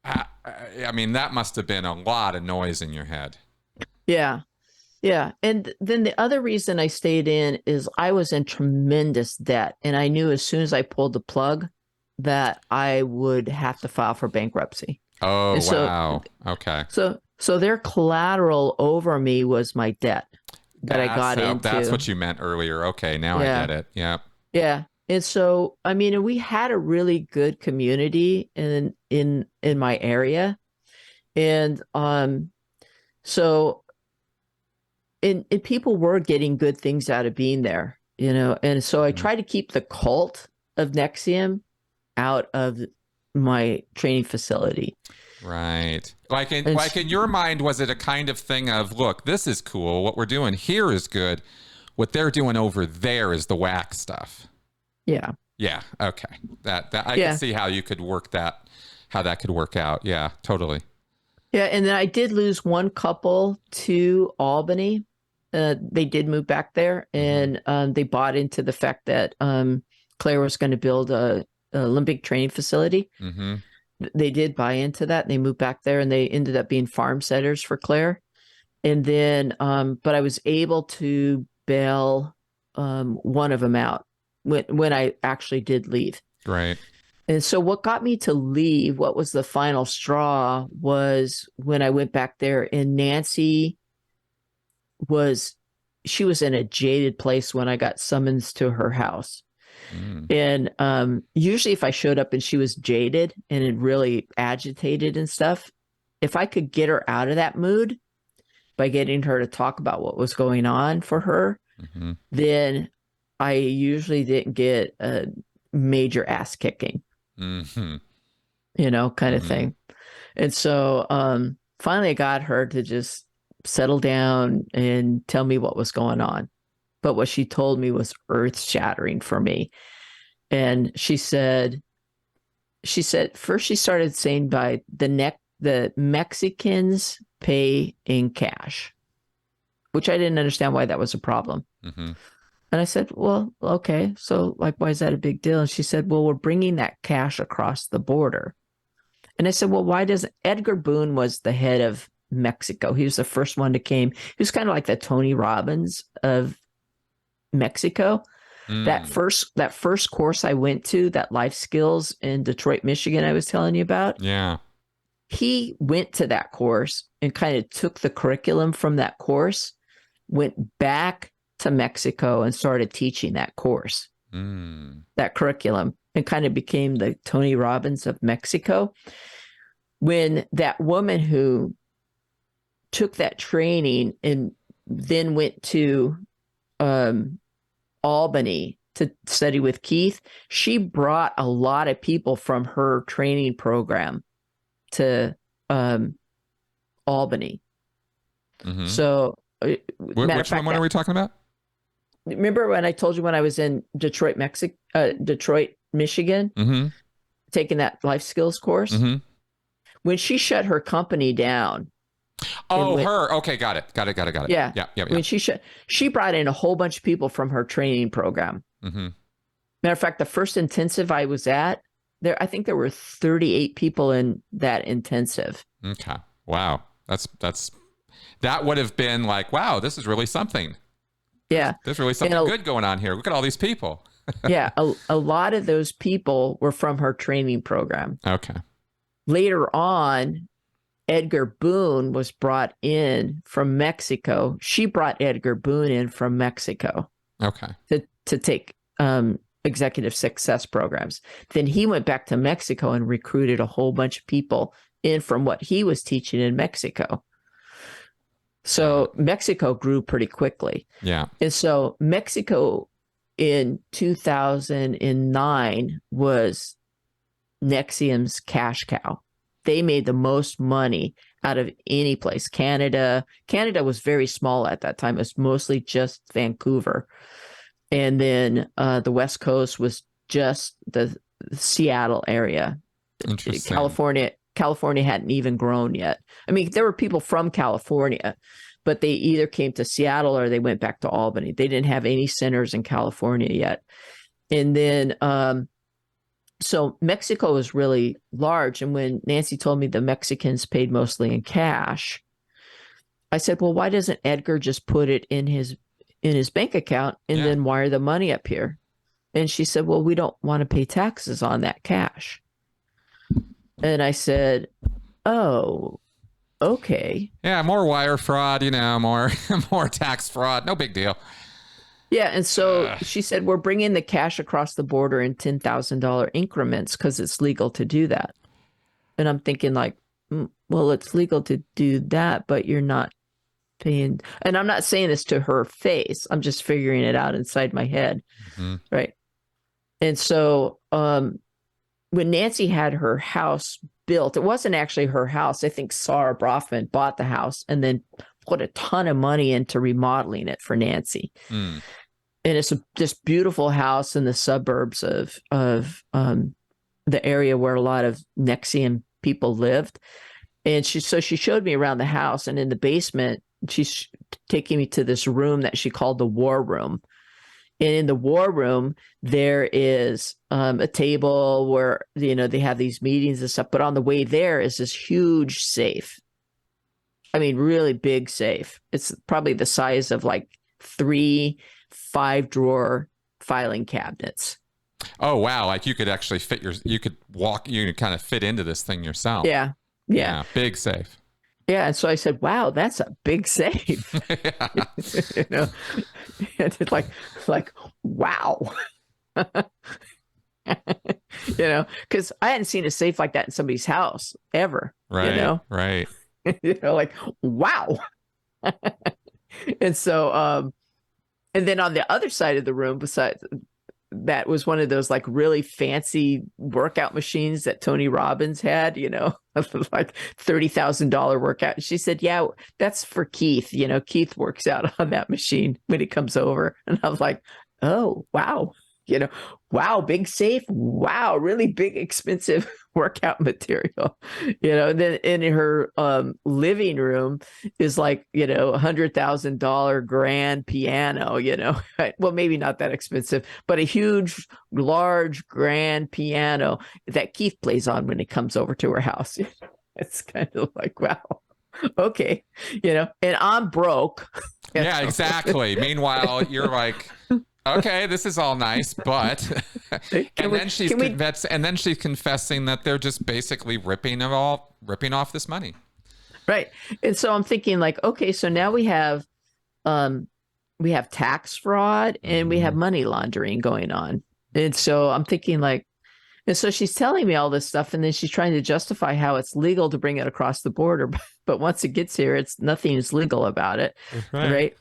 I mean, that must have been a lot of noise in your head. Yeah. Yeah. And then the other reason I stayed in is I was in tremendous debt. And I knew as soon as I pulled the plug that I would have to file for bankruptcy. Oh, wow. Okay. So their collateral over me was my debt that I got into. That's what you meant earlier. Okay. Now I get it. Yeah. Yeah. And so, I mean, we had a really good community in my area. And so and people were getting good things out of being there, and so I tried to keep the cult of NXIVM out of my training facility. Right. Like in your mind, was it a kind of thing of, look, this is cool. What we're doing here is good. What they're doing over there is the whack stuff. Yeah. Yeah. Okay. That I can see how you could work that, how that could work out. Yeah, totally. Yeah. And then I did lose one couple to Albany. they did move back there, and they bought into the fact that Claire was going to build a Olympic training facility. Mm-hmm. They did buy into that. And they moved back there, and they ended up being farm setters for Claire. And then, but I was able to bail one of them out when I actually did leave. Right. And so what got me to leave, what was the final straw, was when I went back there, and Nancy she was in a jaded place when I got summons to her house. And usually if I showed up and she was jaded and really agitated and stuff, if I could get her out of that mood by getting her to talk about what was going on for her, then I usually didn't get a major ass kicking, kind of thing. And so finally I got her to just settle down and tell me what was going on. But what she told me was earth shattering for me. And she said, first she started saying the Mexicans pay in cash, which I didn't understand why that was a problem. And I said, well, okay. So like, why is that a big deal? And she said, well, we're bringing that cash across the border. And I said, well, why doesn't Edgar Boone was the head of Mexico. He was the first one to came. He was kind of like the Tony Robbins of Mexico. That first course I went to, that life skills in Detroit, Michigan, I was telling you about. Yeah. He went to that course and kind of took the curriculum from that course, went back to Mexico and started teaching that course, that curriculum, and kind of became the Tony Robbins of Mexico. When that woman who took that training and then went to Albany to study with Keith, she brought a lot of people from her training program to Albany. So, which one are we talking about? Remember when I told you when I was in Detroit, Michigan, taking that life skills course? When she shut her company down. Oh, her. Okay, got it. Yeah. Yeah. When she brought in a whole bunch of people from her training program. Matter of fact, the first intensive I was at, I think there were 38 people in that intensive. Okay. Wow. That would have been like, wow, this is really something. Yeah. There's really something good going on here. Look at all these people. Yeah. A lot of those people were from her training program. Okay. Later on, Edgar Boone was brought in from Mexico. She brought Edgar Boone in from Mexico. Okay. To take executive success programs. Then he went back to Mexico and recruited a whole bunch of people in from what he was teaching in Mexico. So Mexico grew pretty quickly. Yeah. And so Mexico in 2009 was NXIVM's cash cow. They made the most money out of any place. Canada was very small at that time. It was mostly just Vancouver. And then the West Coast was just the Seattle area. Interesting. California hadn't even grown yet. I mean, there were people from California, but they either came to Seattle or they went back to Albany. They didn't have any centers in California yet. And then so Mexico was really large. And when Nancy told me the Mexicans paid mostly in cash, I said, well, why doesn't Edgar just put it in his bank account and then wire the money up here? And she said, well, we don't want to pay taxes on that cash. And I said, oh, okay. Yeah, more wire fraud, more tax fraud. No big deal. Yeah. And so she said, we're bringing the cash across the border in $10,000 increments because it's legal to do that. And I'm thinking like, well, it's legal to do that, but you're not paying. And I'm not saying this to her face. I'm just figuring it out inside my head. Right. And so when Nancy had her house built, it wasn't actually her house. I think Sarah Brofman bought the house and then put a ton of money into remodeling it for Nancy. And it's this beautiful house in the suburbs of the area where a lot of NXIVM people lived. And she showed me around the house, and in the basement, she taking me to this room that she called the war room. And in the war room, there is a table where, they have these meetings and stuff. But on the way there is this huge safe. I mean, really big safe. It's probably the size of like 3 5-drawer filing cabinets. Oh, wow. Like you could actually you could kind of fit into this thing yourself. Yeah. Big safe. Yeah. And so I said, wow, that's a big safe. And it's like, wow. Because I hadn't seen a safe like that in somebody's house ever. Right. Right. Like, wow. And so, and then on the other side of the room, besides that, was one of those like really fancy workout machines that Tony Robbins had, like $30,000 workout. And she said, yeah, that's for Keith. Keith works out on that machine when he comes over. And I was like, oh, wow. Wow, big safe. Wow, really big, expensive workout material. And then in her living room is like, $100,000 grand piano, well, maybe not that expensive, but a huge, large, grand piano that Keith plays on when he comes over to her house. It's kind of like, wow, okay, and I'm broke. Yeah, exactly. Meanwhile, you're like, okay, this is all nice, but then she's confessing that they're just basically ripping off this money. Right. And so I'm thinking like, okay, so now we have tax fraud and we have money laundering going on. And so I'm thinking like, and so she's telling me all this stuff, and then she's trying to justify how it's legal to bring it across the border, but once it gets here, nothing is legal about it. Right.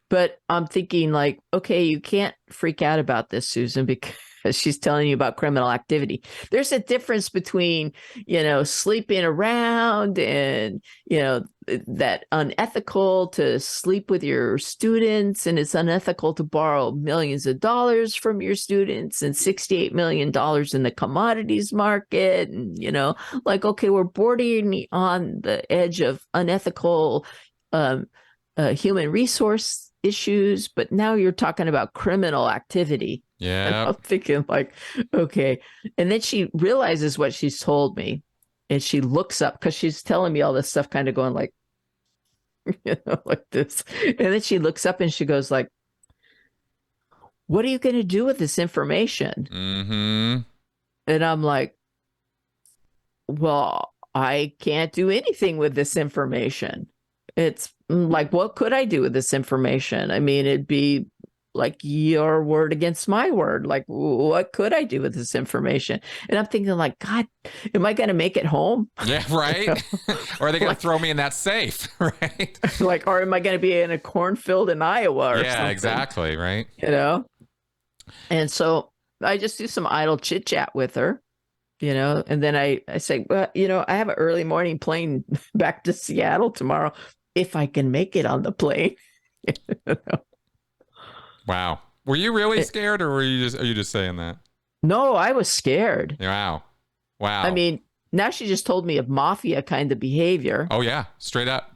But I'm thinking like, okay, you can't freak out about this, Susan, because she's telling you about criminal activity. There's a difference between, sleeping around and, that unethical to sleep with your students, and it's unethical to borrow millions of dollars from your students and $68 million in the commodities market. And, like, okay, we're bordering on the edge of unethical human resource issues, but now you're talking about criminal activity. Yeah. I'm thinking like, okay. And then she realizes what she's told me, and she looks up because she's telling me all this stuff, kind of going like, like this. And then she looks up and she goes like, what are you going to do with this information? Mm-hmm. And I'm like, well, I can't do anything with this information. It's like, what could I do with this information? I mean, it'd be like your word against my word. Like, what could I do with this information? And I'm thinking like, God, am I going to make it home? Yeah, right. Or are they going to throw me in that safe? Right. Like, or am I going to be in a cornfield in Iowa or something? Yeah, exactly. Right. And so I just do some idle chit chat with her, and then I say, well, I have an early morning plane back to Seattle tomorrow, if I can make it on the plane. Wow. Were you really scared, or are you just saying that? No, I was scared. Wow. I mean, now she just told me of mafia kind of behavior. Oh yeah, straight up.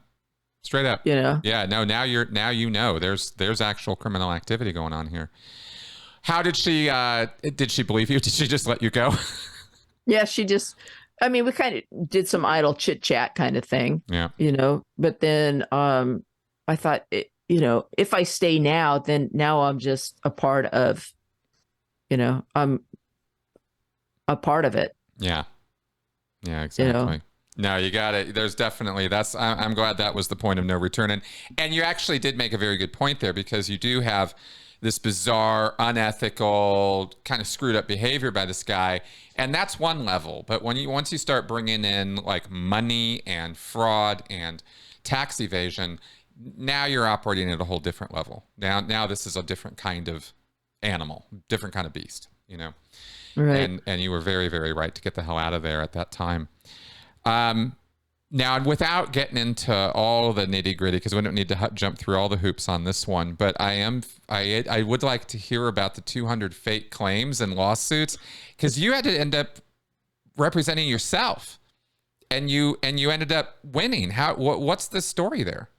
Yeah, no, now there's actual criminal activity going on here. How did she believe you? Did she just let you go? Yeah, we kind of did some idle chit chat kind of thing. Yeah. But then I thought, if I stay now, then now I'm just a part of, I'm a part of it. Yeah. Yeah, exactly. No, you got it. There's definitely, I'm glad that was the point of no return. And you actually did make a very good point there, because you do have this bizarre, unethical, kind of screwed up behavior by this guy. And that's one level. But once you start bringing in like money and fraud and tax evasion, now you're operating at a whole different level. Now this is a different kind of animal, different kind of beast, Right. And you were very, very right to get the hell out of there at that time. Now, without getting into all the nitty gritty, because we don't need to jump through all the hoops on this one, but I would like to hear about the 200 fake claims and lawsuits, because you had to end up representing yourself, and you ended up winning. What's the story there?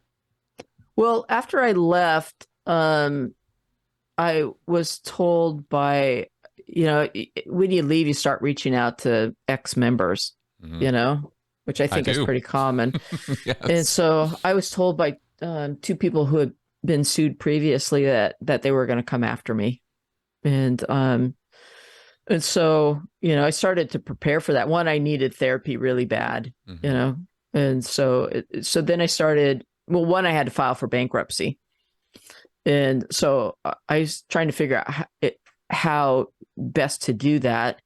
Well, after I left, I was told by, when you leave, you start reaching out to ex-members, Hmm. which I I think is do. pretty common. And Yes. so I was told by two people who had been sued previously that they were going to come after me. And so, I started to prepare for that. One, I needed therapy really bad, you Hmm. know. And so then I started, well, one, I had to file for bankruptcy. And so I was trying to figure out how best to do that.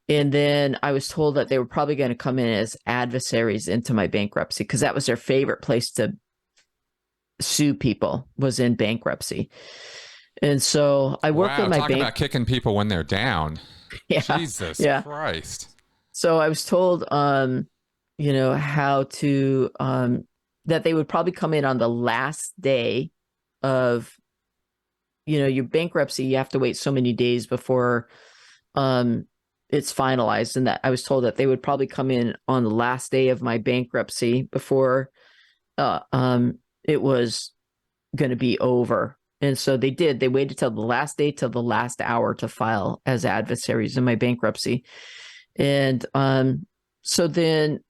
And then I was told that they were probably going to come in as adversaries into my bankruptcy because that was their favorite place to sue people, was in bankruptcy. And so I worked with Wow, my talk bank. about kicking people when they're down. Yeah. Jesus Yeah. Christ. So I was told, how to, that they would probably come in on the last day of, your bankruptcy. You have to wait so many days before um, it's finalized. And that I was told that they would probably come in on the last day of my bankruptcy before it was going to be over. And so they did. They waited till the last day, till the last hour to file as adversaries in my bankruptcy. And so then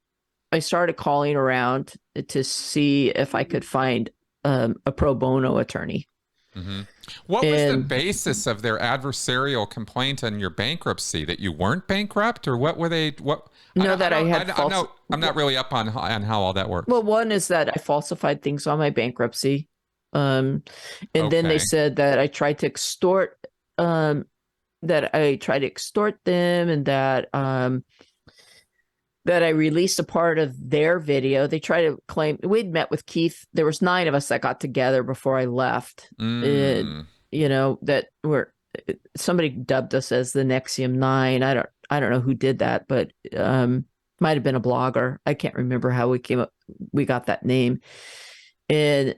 I started calling around to see if I could find a pro bono attorney. Hmm. What was the And basis of their adversarial complaint on your bankruptcy? That you weren't bankrupt, or what were they? What know I that I don't. had false. I'm not really up on how all that works. Well, one is that I falsified things on my bankruptcy. Um, and then they Okay. said that I tried to extort, them, and that I released a part of their video. They try to claim we'd met with Keith. There was 9 of us that got together before I left. Mm. That were, somebody dubbed us as the NXIVM 9. I don't know who did that, but might have been a blogger. I can't remember how we got that name. And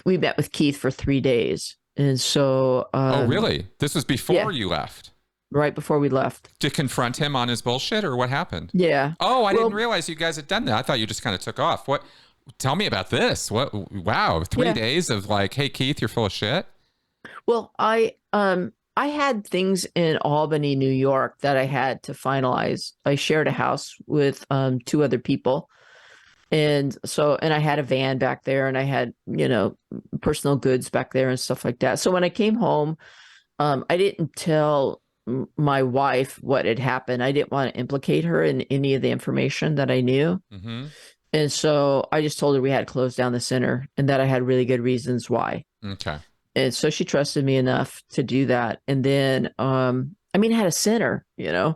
we met with Keith for 3 days. And so Oh, really? This was yeah, before you left right before we left. to confront him on his bullshit, or what happened? Yeah. Oh, I didn't Well, realize you guys had done that. I thought you just kind of took off. What? Tell me about this. What? Wow, three yeah. days of like, hey Keith, you're full of shit. Well, I had things in Albany, New York that I had to finalize. I shared a house with 2 other people. And I had a van back there, and I had, personal goods back there and stuff like that. So when I came home, I didn't tell my wife what had happened. I didn't want to implicate her in any of the information that I knew. Mm-hmm. And so I just told her we had to close down the center and that I had really good reasons why. Okay. And so she trusted me enough to do that. And then, I had a center, Yeah.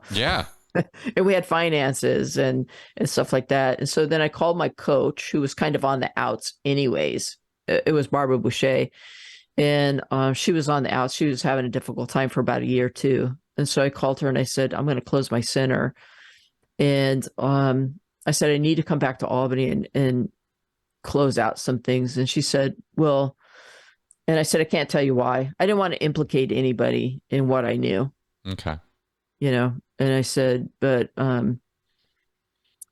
and we had finances and stuff like that. And so then I called my coach, who was kind of on the outs anyways. It was Barbara Boucher. And she was on the outs. She was having a difficult time for about a year too. And so I called her and I said, I'm going to close my center. And I said, I need to come back to Albany and close out some things. And she said, well, and I said, I can't tell you why. I didn't want to implicate anybody in what I knew, Okay. And I said, but, and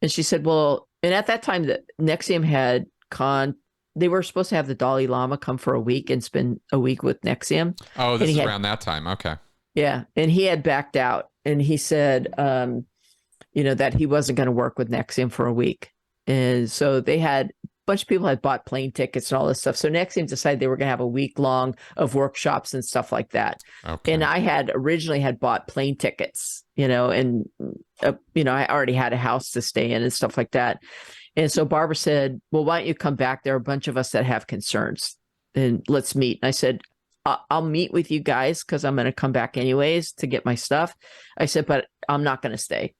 she said, well, and at that time that NXIVM had they were supposed to have the Dalai Lama come for a week and spend a week with NXIVM. Oh, And this he is had, around that time. Okay. yeah, and he had backed out, and he said, that he wasn't going to work with NXIVM for a week. And so they had a bunch of people had bought plane tickets and all this stuff. So NXIVM decided they were going to have a week long of workshops and stuff like that. Okay. And I had originally had bought plane tickets, and, I already had a house to stay in and stuff like that. And so Barbara said, well, why don't you come back? There are a bunch of us that have concerns, and let's meet. And I said, I'll meet with you guys because I'm going to come back anyways to get my stuff. I said, but I'm not going to stay.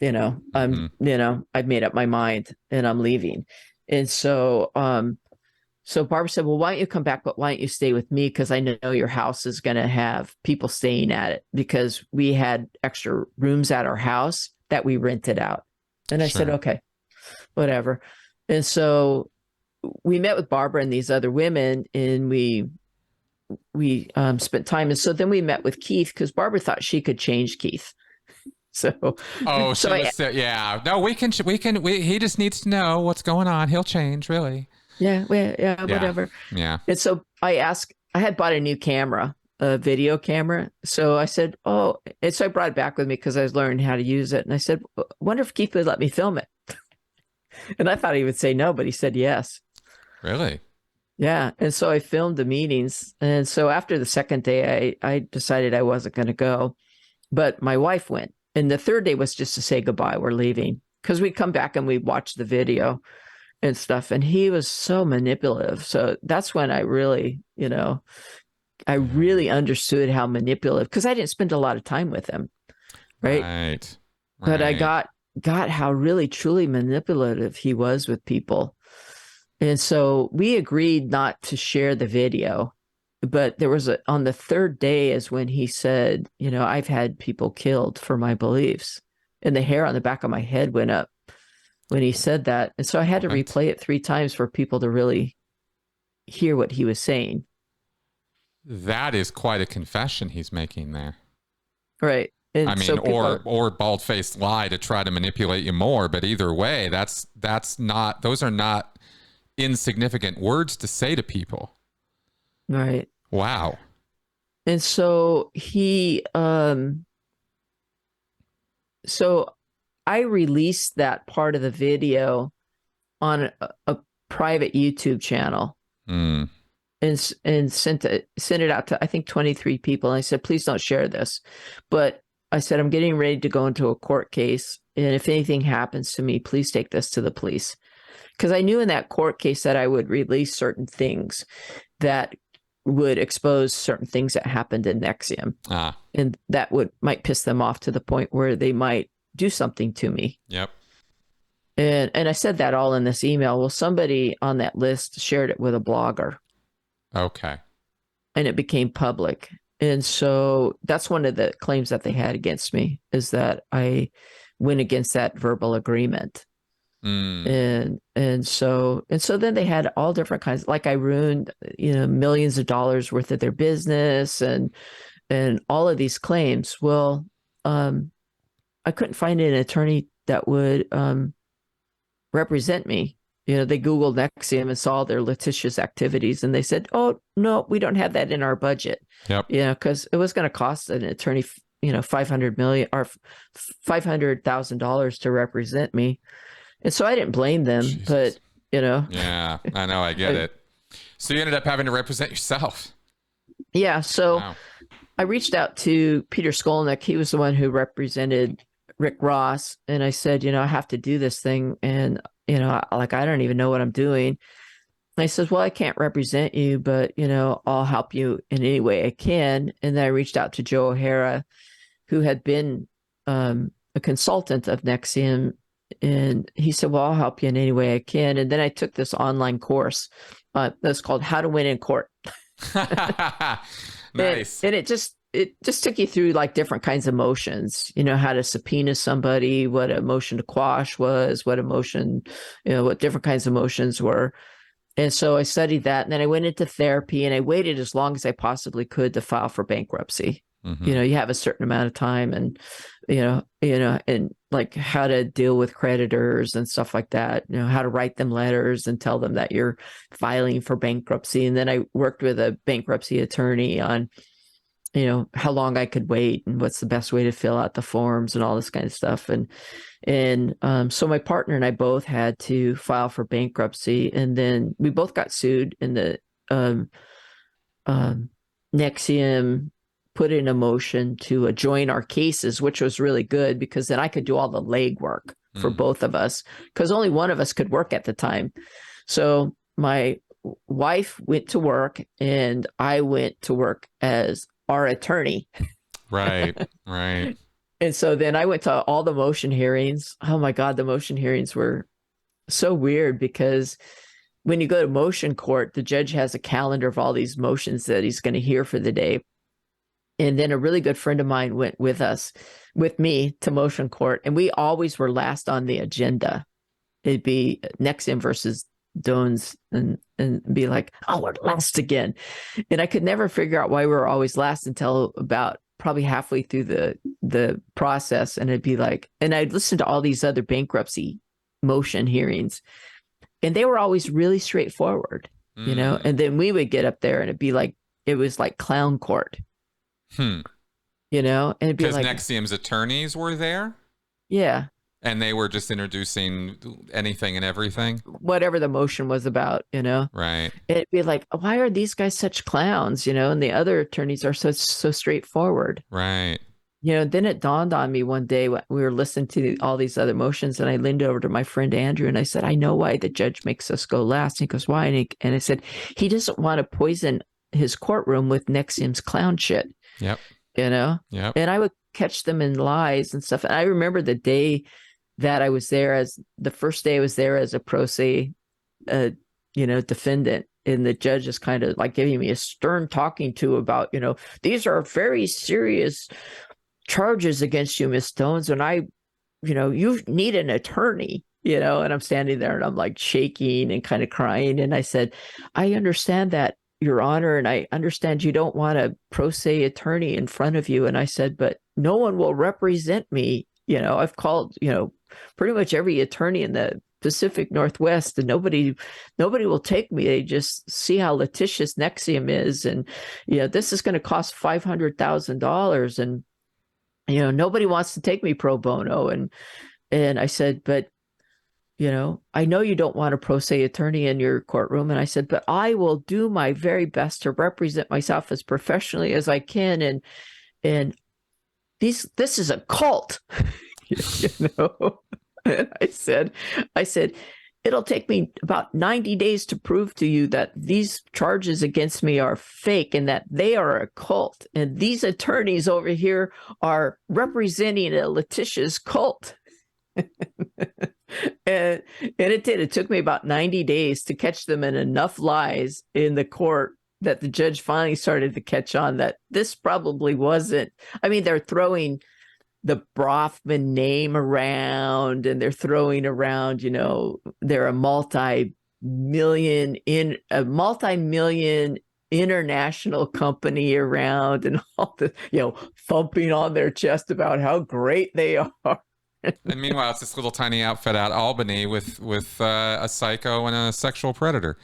I've made up my mind and I'm leaving. And so Barbara said, well, why don't you come back, but why don't you stay with me? Because I know your house is going to have people staying at it, because we had extra rooms at our house that we rented out. And I said, okay, whatever. And so we met with Barbara and these other women, and we spent time. And so then we met with Keith, because Barbara thought she could change Keith. So, Oh, yeah. No, he just needs to know what's going on. He'll change, really. Yeah, well, yeah, Yeah. whatever. Yeah. And so I had bought a new camera, a video camera. So I said, oh, and so I brought it back with me because I was learning how to use it. And I said, wonder if Keith would let me film it. And I thought he would say no, but he said yes. Really? Yeah. And so I filmed the meetings. And so after the second day, I decided I wasn't going to go, but my wife went. And the third day was just to say goodbye. We're leaving because we'd come back and we'd watch the video and stuff. And he was so manipulative. So that's when I really, I really understood how manipulative, because I didn't spend a lot of time with him. Right. Right. But I Right. got how really truly manipulative he was with people. And so we agreed not to share the video. But there was on the third day is when he said, I've had people killed for my beliefs. And the hair on the back of my head went up when he said that. And so I had to What? replay it 3 times for people to really hear what he was saying. That is quite a confession he's making there. Right. I And mean, so people or bald-faced lie to try to manipulate you more, but either way, those are not insignificant words to say to people. right. Wow. And so so I released that part of the video on a private YouTube channel. Mm. And sent it out to, I think, 23 people. And I said, please don't share this. But I said, I'm getting ready to go into a court case. And if anything happens to me, please take this to the police. Because I knew in that court case that I would release certain things that would expose certain things that happened in NXIVM. And that might piss them off to the point where they might do something to me. Yep. And I said that all in this email. Well, somebody on that list shared it with a blogger. Okay. And it became public. And so that's one of the claims that they had against me, is that I went against that verbal agreement. And so then they had all different kinds, like I ruined, millions of dollars worth of their business and all of these claims. Well, I couldn't find an attorney that would represent me. They Googled NXIVM and saw their litigious activities, and they said, oh, no, we don't have that in our budget. Yep. Because it was going to cost an attorney, $500 million or $500,000 to represent me. And so I didn't blame them, Jesus. but, Yeah, I know. I get it. So you ended up having to represent yourself. Yeah. So Wow. I reached out to Peter Skolnick. He was the one who represented Rick Ross. And I said, I have to do this thing. And, I don't even know what I'm doing. And I said, well, I can't represent you, but, I'll help you in any way I can. And then I reached out to Joe O'Hara, who had been a consultant of NXIVM. And he said, well, I'll help you in any way I can. And then I took this online course that's called How to Win in Court. Nice. And it just took you through like different kinds of motions, how to subpoena somebody, what a motion to quash was, what a motion, what different kinds of motions were. And so I studied that. And then I went into therapy, and I waited as long as I possibly could to file for bankruptcy. Mm-hmm. You have a certain amount of time, and, and like how to deal with creditors and stuff like that, how to write them letters and tell them that you're filing for bankruptcy. And then I worked with a bankruptcy attorney on, how long I could wait and what's the best way to fill out the forms and all this kind of stuff. And so my partner and I both had to file for bankruptcy, and then we both got sued, and the NXIVM put in a motion to join our cases, which was really good because then I could do all the legwork for both of us, because only one of us could work at the time. So my wife went to work and I went to work as our attorney. Right. And so then I went to all the motion hearings. Oh my God, the motion hearings were so weird, because when you go to motion court, the judge has a calendar of all these motions that he's going to hear for the day. And then a really good friend of mine went with me to motion court, and we always were last on the agenda. It'd be NXIVM versus Dones, and be like, oh, we're last again. And I could never figure out why we were always last until about probably halfway through the process. And it'd be like, and I'd listen to all these other bankruptcy motion hearings, and they were always really straightforward, and then we would get up there and it was like clown court, and it'd be Because like, NXIVM's attorneys were there? yeah. And they were just introducing anything and everything? Whatever the motion was about, Right. it'd be like, why are these guys such clowns, and the other attorneys are so straightforward. Right. Then it dawned on me one day when we were listening to all these other motions, and I leaned over to my friend Andrew and I said, I know why the judge makes us go last. And he goes, why? And I said, he doesn't want to poison his courtroom with NXIVM's clown shit. Yep. Yep. And I would catch them in lies and stuff. And I remember the day that I was there the first day I was there as a pro se, defendant, and the judge is kind of like giving me a stern talking to about, these are very serious charges against you, Miss Stones. And you need an attorney, and I'm standing there and I'm like shaking and kind of crying. And I said, I understand that, Your Honor, and I understand you don't want a pro se attorney in front of you. And I said, but no one will represent me. I've called, pretty much every attorney in the Pacific Northwest, and nobody will take me. They just see how litigious NXIVM is. And, this is going to cost $500,000. And, nobody wants to take me pro bono. And I said, but, I know you don't want a pro se attorney in your courtroom. And I said, but I will do my very best to represent myself as professionally as I can. And this is a cult. And I said, it'll take me about 90 days to prove to you that these charges against me are fake and that they are a cult. And these attorneys over here are representing a litigious cult. and it did. It took me about 90 days to catch them in enough lies in the court that the judge finally started to catch on that this probably wasn't. I mean, they're throwing the Brofman name around, and they're throwing around, they're a multi-million international company around, and all the, thumping on their chest about how great they are. And meanwhile, it's this little tiny outfit out Albany with a psycho and a sexual predator.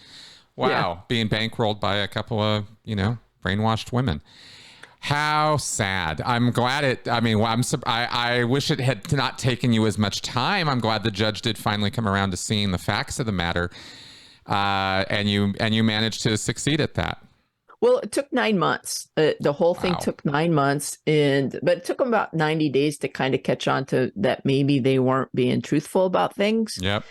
Wow. Yeah. Being bankrolled by a couple of, brainwashed women. How sad. I'm glad I wish it had not taken you as much time. I'm glad the judge did finally come around to seeing the facts of the matter. And you managed to succeed at that. Well, it took 9 months. The whole thing took 9 months, but it took them about 90 days to kind of catch on to that maybe they weren't being truthful about things. Yep.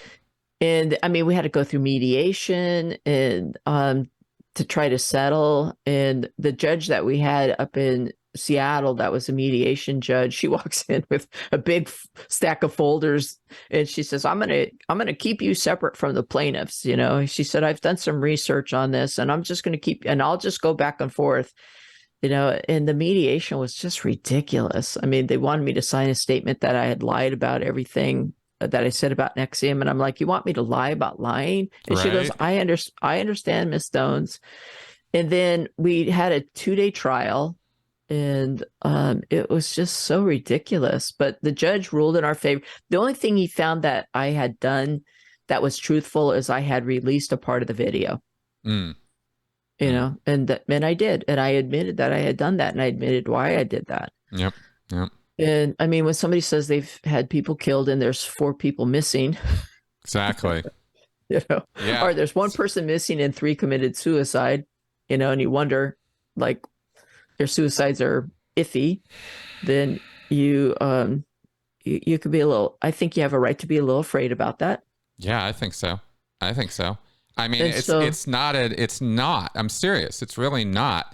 And we had to go through mediation and to try to settle. And the judge that we had up in Seattle, that was a mediation judge, she walks in with a big stack of folders, and she says, I'm gonna keep you separate from the plaintiffs. She said, I've done some research on this, and I'm just going to keep, and I'll just go back and forth. And the mediation was just ridiculous. They wanted me to sign a statement that I had lied about everything that I said about NXIVM. And I'm like, you want me to lie about lying? And right. She goes, I understand, Miss Stones. And then we had a 2-day trial, and it was just so ridiculous. But the judge ruled in our favor. The only thing he found that I had done that was truthful is I had released a part of the video. And I did. And I admitted that I had done that, and I admitted why I did that. Yep. And when somebody says they've had people killed and there's 4 people missing. Exactly. Yeah. Or there's 1 person missing and 3 committed suicide, and you wonder, like, their suicides are iffy, then you could be I think you have a right to be a little afraid about that. Yeah, I think so. It's not, I'm serious. It's really not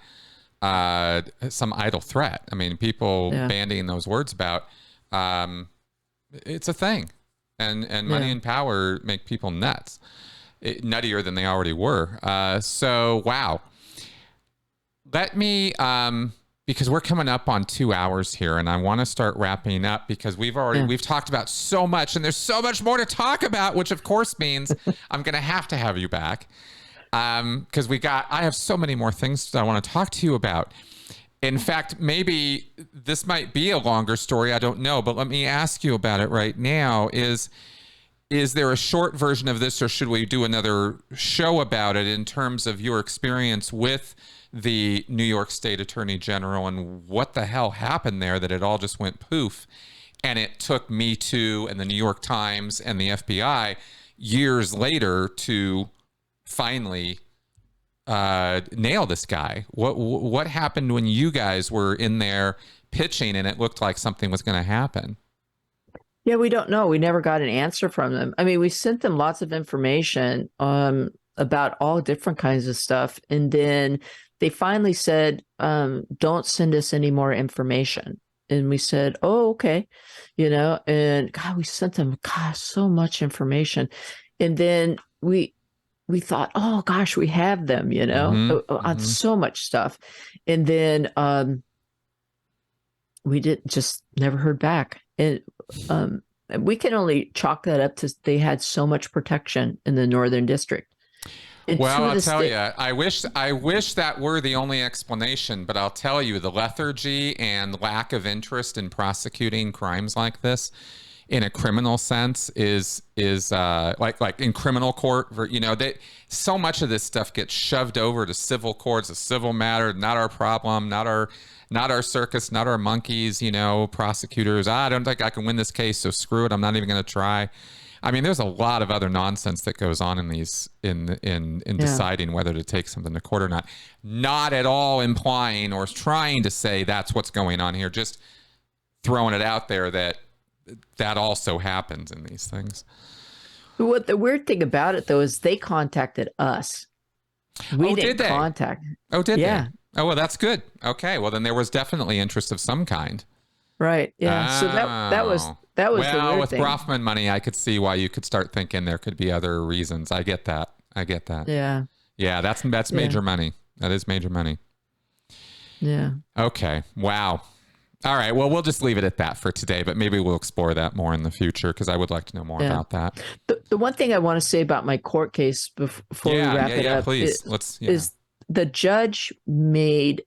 some idle threat. People bandying those words about, it's a thing, and money and power make people nuts, nuttier than they already were. So, wow. Let me, because we're coming up on 2 hours here, and I want to start wrapping up because we've talked about so much, and there's so much more to talk about, which of course means I'm going to have you back. Because I have so many more things that I want to talk to you about. In fact, maybe this might be a longer story. I don't know, but let me ask you about it right now. Is is there a short version of this, or should we do another show about it in terms of your experience with the New York State Attorney General and what the hell happened there that it all just went poof? And it took Me Too and the New York Times and the FBI years later to finally nail this guy. What happened when you guys were in there pitching and it looked like something was going to happen? Yeah, we don't know. We never got an answer from them. I mean, we sent them lots of information about all different kinds of stuff. And then they finally said, don't send us any more information. And we said, oh, okay. And God, we sent them, so much information. And then we thought, oh gosh, we have them, on so much stuff. And then we just never heard back. And we can only chalk that up to they had so much protection in the Northern District. And well, I'll tell you, I wish that were the only explanation, but I'll tell you, the lethargy and lack of interest in prosecuting crimes like this in a criminal sense is like in criminal court, so much of this stuff gets shoved over to civil courts, a civil matter, not our problem, not our circus, not our monkeys, prosecutors. I don't think I can win this case, so screw it. I'm not even going to try. I mean, there's a lot of other nonsense that goes on in these in deciding whether to take something to court or not. Not at all implying or trying to say that's what's going on here. Just throwing it out there that also happens in these things. What the weird thing about it though is they contacted us. We didn't contact. Oh, did they? Oh, well, that's good. Okay, well then there was definitely interest of some kind. Right. Yeah. So that was the weird with thing. Brofman money, I could see why you could start thinking there could be other reasons. I get that. Yeah. Yeah, that's major money. That is major money. Yeah. Okay. Wow. All right. Well, we'll just leave it at that for today, but maybe we'll explore that more in the future because I would like to know more about that. The one thing I want to say about my court case before we wrap it up please. is the judge made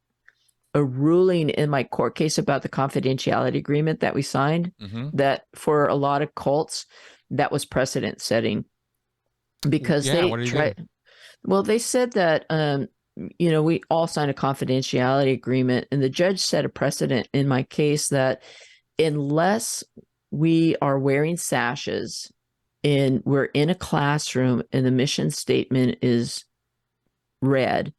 a ruling in my court case about the confidentiality agreement that we signed that for a lot of cults, that was precedent setting because they said that, we all signed a confidentiality agreement and the judge set a precedent in my case that unless we are wearing sashes and we're in a classroom and the mission statement is read,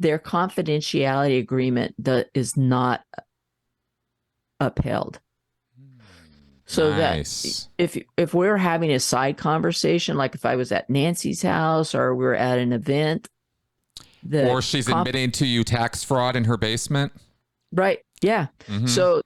their confidentiality agreement is not upheld. So nice. that if we're having a side conversation, like if I was at Nancy's house or we're at an event, or she's admitting to you tax fraud in her basement, right? Yeah. So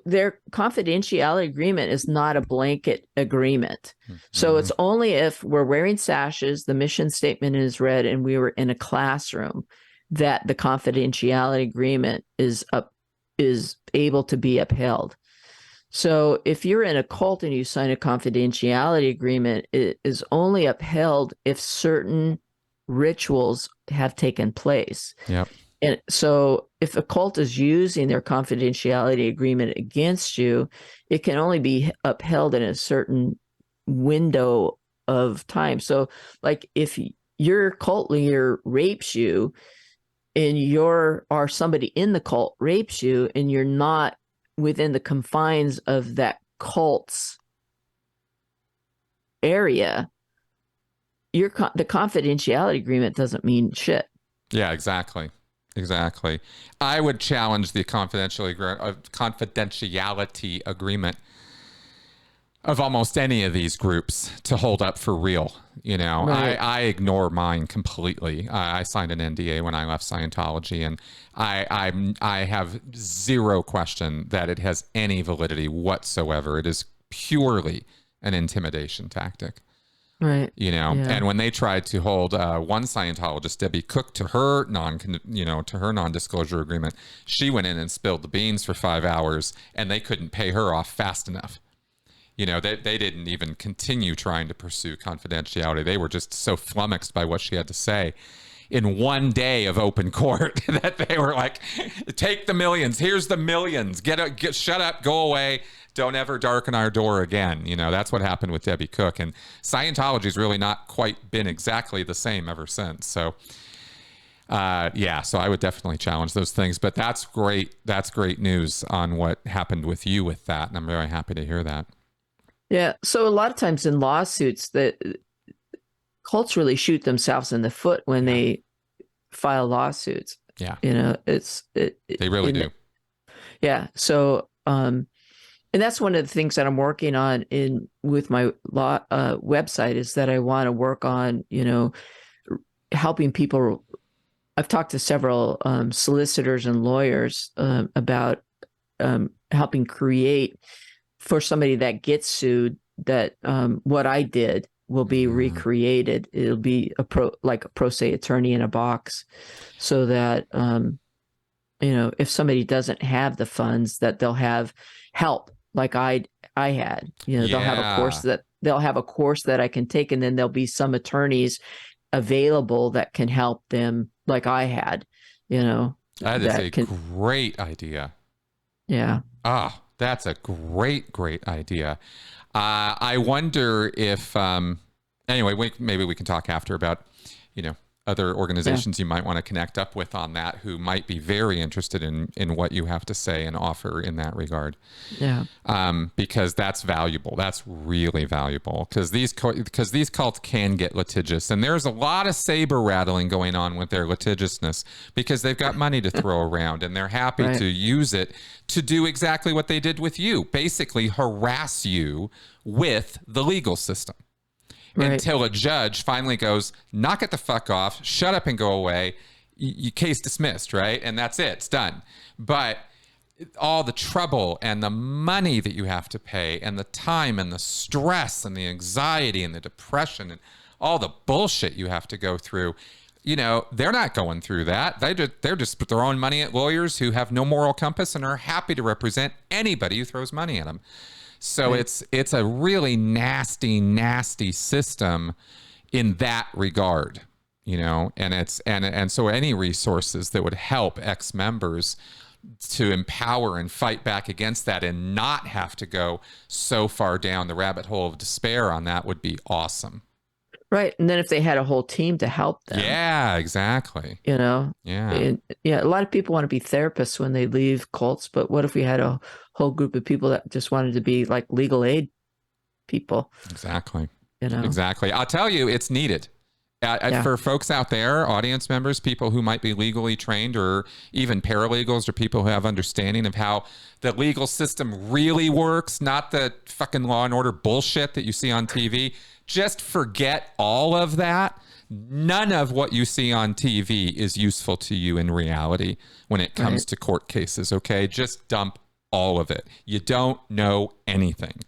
their confidentiality agreement is not a blanket agreement. So it's only if we're wearing sashes, the mission statement is read, and we were in a classroom that the confidentiality agreement is able to be upheld. So if you're in a cult and you sign a confidentiality agreement, it is only upheld if certain rituals have taken place. Yep. And so if a cult is using their confidentiality agreement against you, it can only be upheld in a certain window of time. So like if your cult leader rapes you and or somebody in the cult rapes you and you're not within the confines of that cult's area, the confidentiality agreement doesn't mean shit. Yeah, exactly. I would challenge the confidentiality agreement of almost any of these groups to hold up for real. Right. I ignore mine completely. I signed an NDA when I left Scientology, and I have zero question that it has any validity whatsoever. It is purely an intimidation tactic. Right. And when they tried to hold one Scientologist, Debbie Cook, to her non-disclosure agreement, she went in and spilled the beans for 5 hours, and they couldn't pay her off fast enough. They didn't even continue trying to pursue confidentiality. They were just so flummoxed by what she had to say. in one day of open court that they were like, take the millions. Here's the millions. Shut up. Go away. Don't ever darken our door again. You know, that's what happened with Debbie Cook. And Scientology's really not quite been exactly the same ever since. So, so I would definitely challenge those things. But that's great. That's great news on what happened with you with that. And I'm very happy to hear that. Yeah. So a lot of times in lawsuits, that cults really shoot themselves in the foot when they file lawsuits. Yeah. You know, they really do. Yeah. So, and that's one of the things that I'm working on with my law website, is that I want to work on, you know, helping people. I've talked to several solicitors and lawyers about helping create, for somebody that gets sued, that what I did will be recreated. It'll be a pro se attorney in a box, so that you know, if somebody doesn't have the funds, that they'll have help like I had. You know, they'll have a course that I can take, and then there'll be some attorneys available that can help them like I had. You know, that is a great idea. Yeah. Ah, that's a great idea. I wonder if, anyway, maybe we can talk after about, you know, other organizations you might want to connect up with on that, who might be very interested in what you have to say and offer in that regard. Yeah. Because that's valuable. That's really valuable, because these cults can get litigious, and there's a lot of saber rattling going on with their litigiousness, because they've got money to throw around, and they're happy to use it to do exactly what they did with you, basically harass you with the legal system. Until a judge finally goes, knock it the fuck off, shut up and go away. You case dismissed, right? And that's it. It's done. But all the trouble and the money that you have to pay, and the time and the stress and the anxiety and the depression and all the bullshit you have to go through, you know, they're not going through that. They're just throwing money at lawyers who have no moral compass and are happy to represent anybody who throws money at them. So it's a really nasty system in that regard, you know, and so any resources that would help ex-members to empower and fight back against that and not have to go so far down the rabbit hole of despair on that would be awesome. Right. And then if they had a whole team to help them. Yeah, exactly. You know? Yeah. A lot of people want to be therapists when they leave cults, but what if we had a whole group of people that just wanted to be like legal aid people? Exactly. You know? Exactly. I'll tell you, it's needed. For folks out there, audience members, people who might be legally trained, or even paralegals, or people who have understanding of how the legal system really works, not the fucking Law and Order bullshit that you see on TV. Just forget all of that. None of what you see on TV is useful to you in reality when it comes to court cases, okay? Just dump all of it. You don't know anything.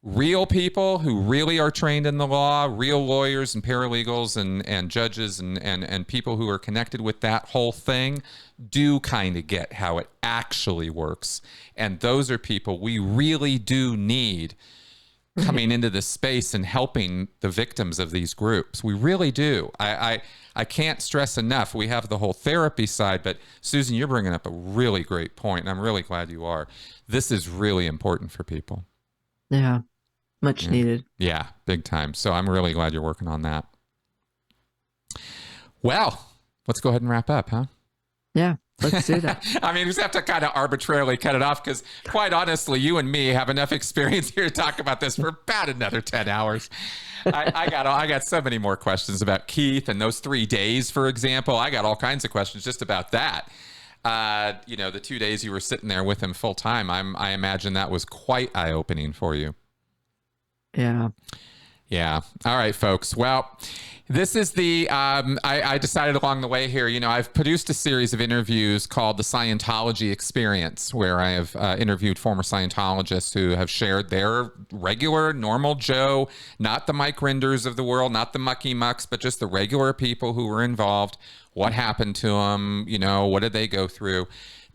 Real people who really are trained in the law, real lawyers and paralegals and judges and people who are connected with that whole thing, do kind of get how it actually works. And those are people we really do need coming into this space and helping the victims of these groups. We really do. I can't stress enough. We have the whole therapy side, but Susan, you're bringing up a really great point, and I'm really glad you are. This is really important for people. Yeah, much needed. Yeah, big time. So I'm really glad you're working on that. Well, let's go ahead and wrap up, huh? Yeah. Let's do that. I mean, we just have to kind of arbitrarily cut it off, because quite honestly, you and me have enough experience here to talk about this for about another 10 hours. I got so many more questions about Keith and those 3 days, for example. I got all kinds of questions just about that. You know, the 2 days you were sitting there with him full time, I imagine that was quite eye-opening for you. Yeah. Yeah. All right, folks. Well, this is I decided along the way here, you know, I've produced a series of interviews called the Scientology Experience, where I have interviewed former Scientologists who have shared their regular, normal Joe, not the Mike Rinders of the world, not the mucky mucks, but just the regular people who were involved. What happened to them? You know, what did they go through?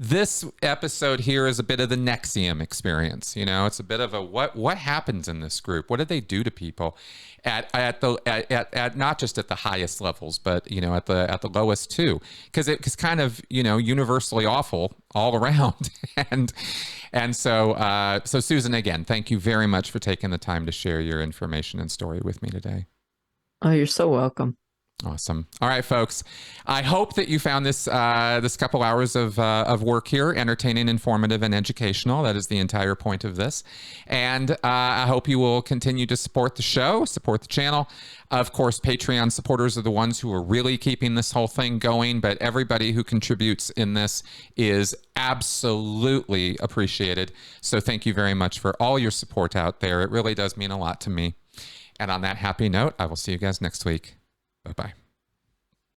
this episode here is a bit of the NXIVM experience. You know, it's a bit of a what happens in this group? What did they do to people at not just at the highest levels, but you know, at the lowest too? Because it's kind of, you know, universally awful all around. and so Susan, again, thank you very much for taking the time to share your information and story with me today. Oh, you're so welcome. Awesome. All right, folks. I hope that you found this this couple hours of work here entertaining, informative, and educational. That is the entire point of this. And I hope you will continue to support the show, support the channel. Of course, Patreon supporters are the ones who are really keeping this whole thing going, but everybody who contributes in this is absolutely appreciated. So thank you very much for all your support out there. It really does mean a lot to me. And on that happy note, I will see you guys next week. Bye-bye.